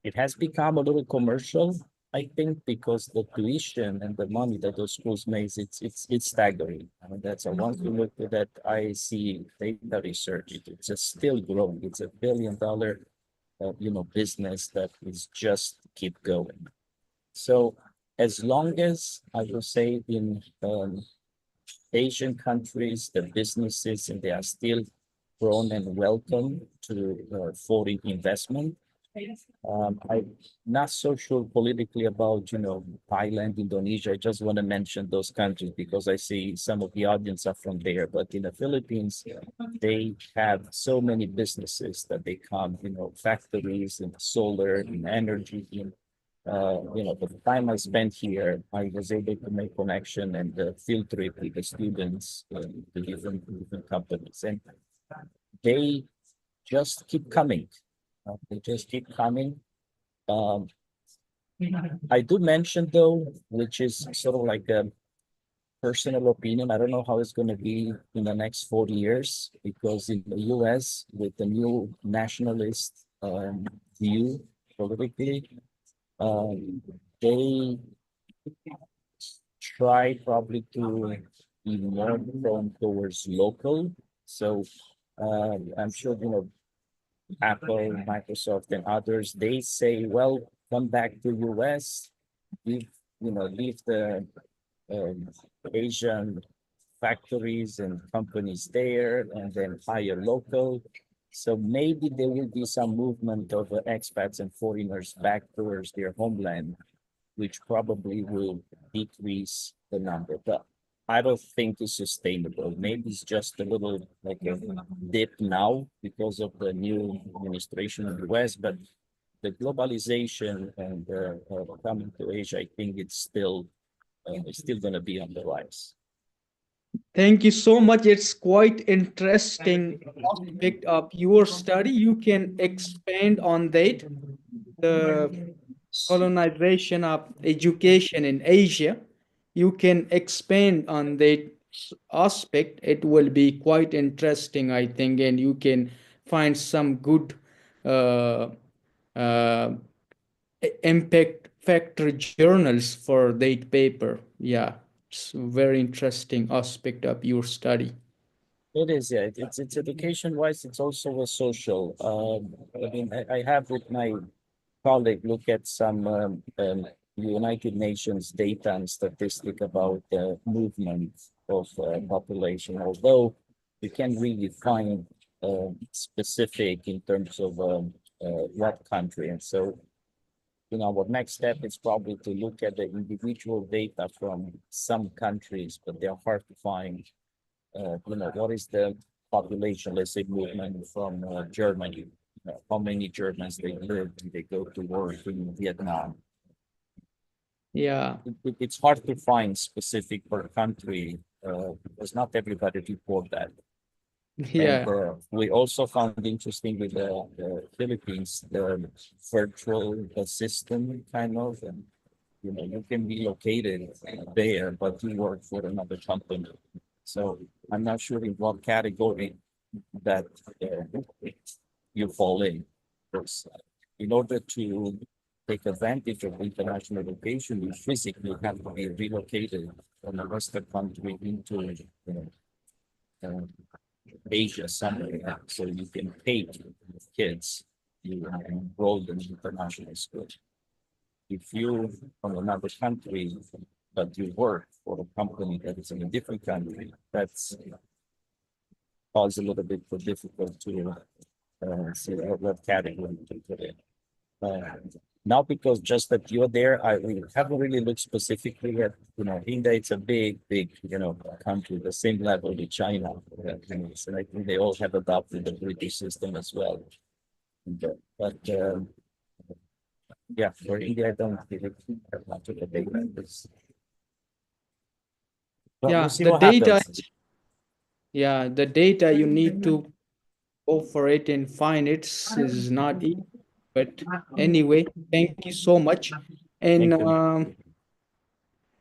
it has become a little commercial, I think, because the tuition and the money that those schools make, it's staggering. I mean, that's once you look at that IC data research, it's just still growing. It's $1 billion, business that is just keep going. So as long as I will say in Asian countries, the businesses, and they are still grown and welcome to foreign investment. I'm not so sure politically about, Thailand, Indonesia. I just want to mention those countries because I see some of the audience are from there. But in the Philippines, they have so many businesses that they come, factories in solar, in energy, in the time I spent here, I was able to make connection and field trip with the students to different companies, and they just keep coming. They just keep coming. I do mention though, which is sort of like a personal opinion. I don't know how it's going to be in the next 40 years, because in the US, with the new nationalist view politically, they try probably to be more prone towards local. So I'm sure, Apple, Microsoft, and others, they say, well, come back to US, leave, leave the um, Asian factories and companies there, and then hire local. So maybe there will be some movement of expats and foreigners back towards their homeland, which probably will decrease the number. But I don't think it's sustainable. Maybe it's just a little like a dip now because of the new administration in the West, but the globalization and coming to Asia, I think it's still going to be on the rise. Thank you so much. It's quite interesting aspect of your study. You can expand on that. The colonization of education in Asia. You can expand on that aspect. It will be quite interesting, I think, and you can find some good uh, uh, impact factor journals for that paper. Yeah, it's a very interesting aspect of your study. It is, yeah. It's education wise. It's also a social. I mean, I have with my colleague look at some United Nations data and statistic about the movement of population. Although you can't really find specific in terms of what country, and so our next step is probably to look at the individual data from some countries, but they're hard to find. What is the population, let's say, movement from Germany? How many Germans they live, they go to work in Vietnam? Yeah, It's hard to find specific per country because not everybody report that. yeah, And we also found interesting with the Philippines, the virtual assistant kind of, and you can be located there, but you work for another company. So I'm not sure in what category that you fall in. Because in order to take advantage of international location, you physically have to be relocated from a Western country into uh, Asia somewhere, so you can pay kids you enroll in international school. If you from another country, but you work for a company that is in a different country, that's cause a little bit more difficult to see what category to put in. Now, because just that you're there, we haven't really looked specifically at, India, it's a big, country, the same level with China. And I think they all have adopted the British system as well. But yeah, for India, I don't think have much of a data. But yeah. we'll see The what data, happens. yeah, the data you need to go for it and find it is not easy. But anyway, thank you so much. And Thank you.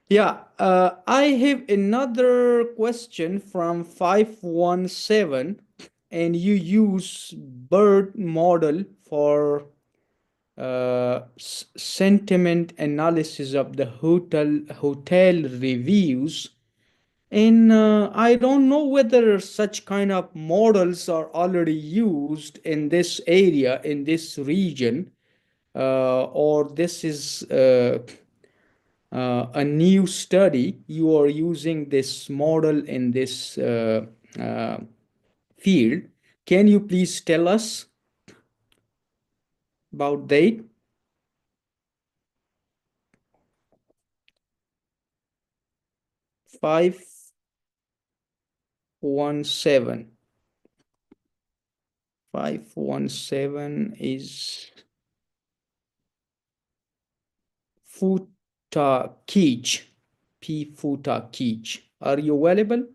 yeah, I have another question from 517, and you use bird model for sentiment analysis of the hotel reviews. And I don't know whether such kind of models are already used in this area, in this region, or this is a new study. You are using this model in this uh, field. Can you please tell us about that? 517. 517 is Futakij. P. Futakij. Are you available?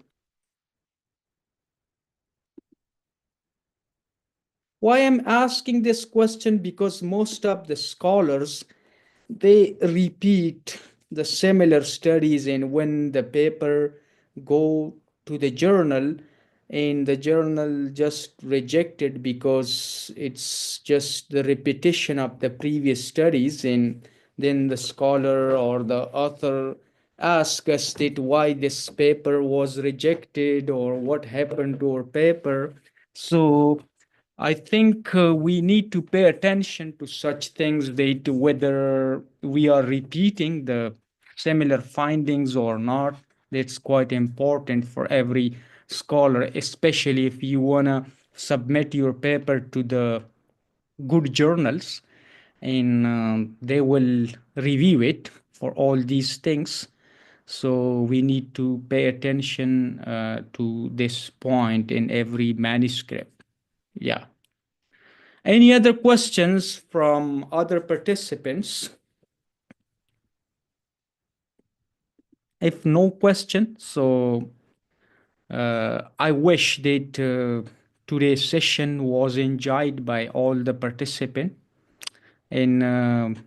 Why I'm asking this question? Because most of the scholars, they repeat the similar studies, and when the paper go to the journal, and the journal just rejected because it's just the repetition of the previous studies, and then the scholar or the author ask us that why this paper was rejected or what happened to our paper. So I think we need to pay attention to such things, that whether we are repeating the similar findings or not. That's quite important for every scholar, especially if you want to submit your paper to the good journals, and they will review it for all these things. So we need to pay attention to this point in every manuscript. Yeah. Any other questions from other participants? If no question, so I wish that today's session was enjoyed by all the participants, and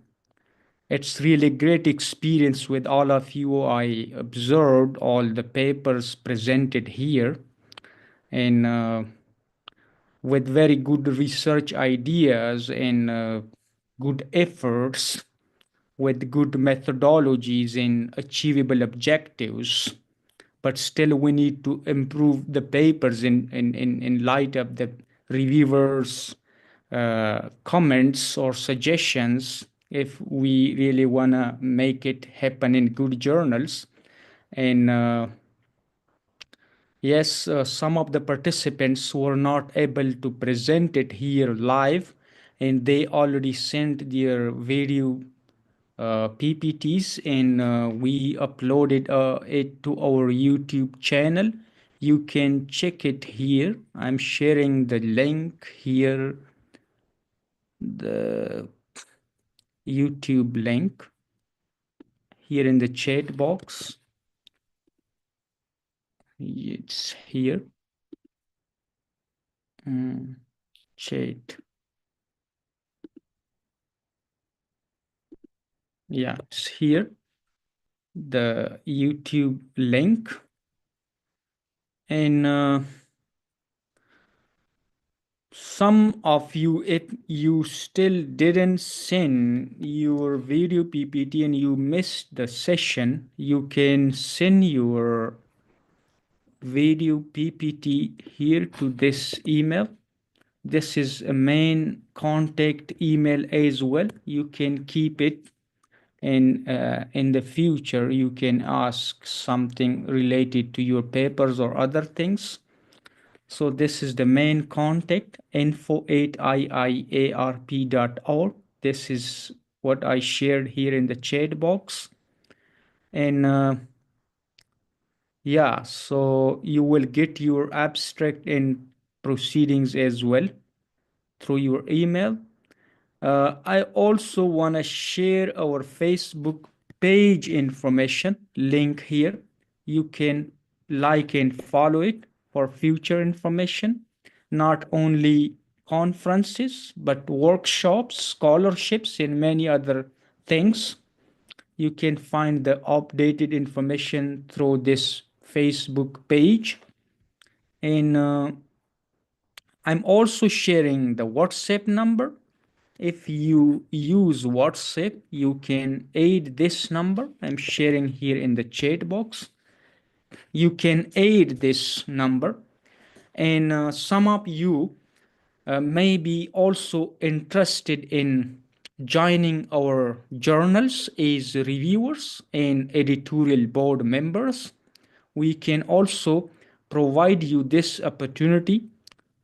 it's really great experience with all of you. I observed all the papers presented here, and with very good research ideas and good efforts, with good methodologies and achievable objectives. But still, we need to improve the papers in light of the reviewers' comments or suggestions, if we really want to make it happen in good journals. And yes, some of the participants were not able to present it here live, and they already sent their video PPTs, and we uploaded it to our YouTube channel. You can check it here. I'm sharing the link here, the YouTube link here in the chat box. It's here. Chat. Yeah, it's here. The YouTube link. And some of you, if you still didn't send your video PPT and you missed the session, you can send your video PPT here to this email. This is a main contact email as well. You can keep it, and in the future you can ask something related to your papers or other things. So this is the main contact, info@iiarp.org. This is what I shared here in the chat box. And yeah, so you will get your abstract and proceedings as well through your email. I also want to share our Facebook page information link here. You can like and follow it for future information, not only conferences, but workshops, scholarships, and many other things. You can find the updated information through this Facebook page. And I'm also sharing the WhatsApp number. If you use WhatsApp, you can add this number I'm sharing here in the chat box. You can add this number, and some of you may be also interested in joining our journals as reviewers and editorial board members. We can also provide you this opportunity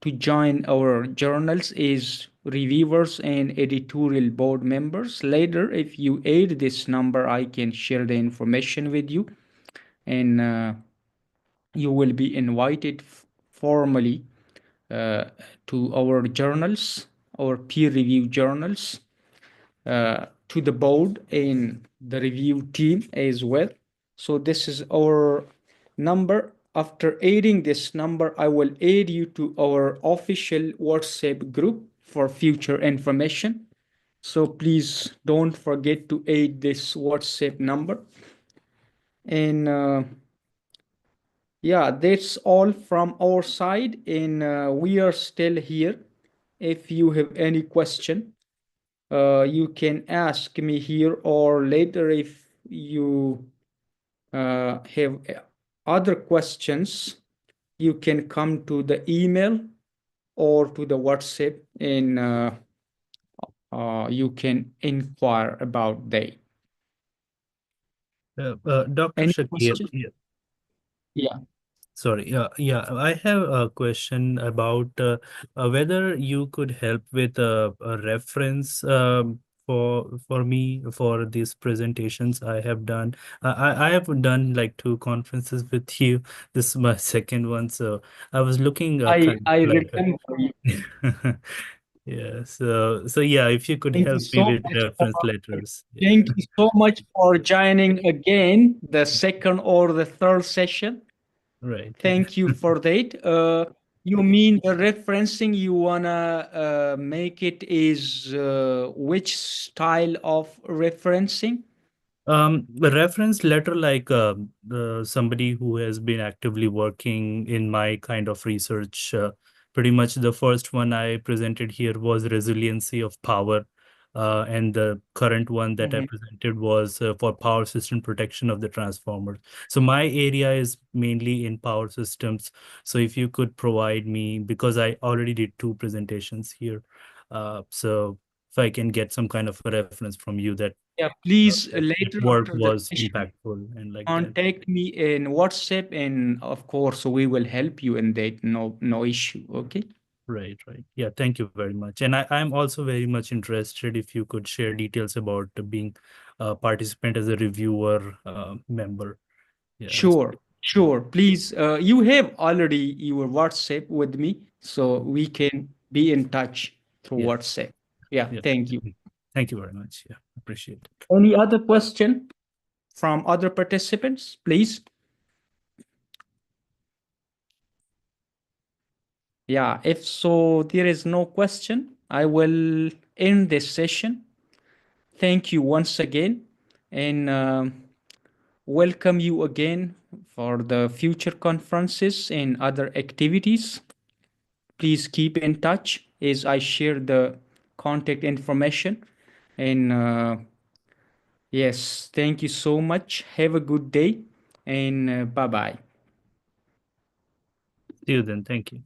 to join our journals as reviewers and editorial board members. Later, if you add this number, I can share the information with you, and you will be invited formally to our journals, our peer review journals. to the board and the review team as well. So this is our number. After adding this number, I will add you to our official WhatsApp group for future information. So please don't forget to add this WhatsApp number. And yeah, that's all from our side. And we are still here. If you have any question, you can ask me here, or later if you have other questions, you can come to the email or to the WhatsApp, and you can inquire about that. Dr. Any Shakir, question? yeah, Yeah. sorry, yeah, I have a question about whether you could help with a reference for me for these presentations I have done. I have done like 2 conferences with you. This is my second one, so I was looking kind I of like remember you. yeah. So yeah, if you could Thank you help me so with much reference letters. Yeah. Thank you so much for joining again the second or the third session. Right. Thank you for that. You mean the referencing, you wanna make it is which style of referencing? A reference letter like somebody who has been actively working in my kind of research. Pretty much the first one I presented here was resiliency of power. And the current one that I Mhm. presented was for power system protection of the transformers. So my area is mainly in power systems. So if you could provide me, because I already did 2 presentations here. So if I can get some kind of a reference from you that Yeah, please that later work after the was session, impactful and like that. contact me in WhatsApp, and of course we will help you in that. No issue. Okay. Right. Yeah, thank you very much. And I'm also very much interested if you could share details about being a participant as a reviewer member. Yeah. Sure. Please, you have already your WhatsApp with me, so we can be in touch through Yeah. WhatsApp. Yeah, Yeah. thank you. Thank you very much. Yeah, appreciate it. Any other question from other participants, please? Yeah, if so, there is no question, I will end this session. Thank you once again, and welcome you again for the future conferences and other activities. Please keep in touch as I share the contact information. And yes, thank you so much. Have a good day, and bye bye. See you then. Thank you.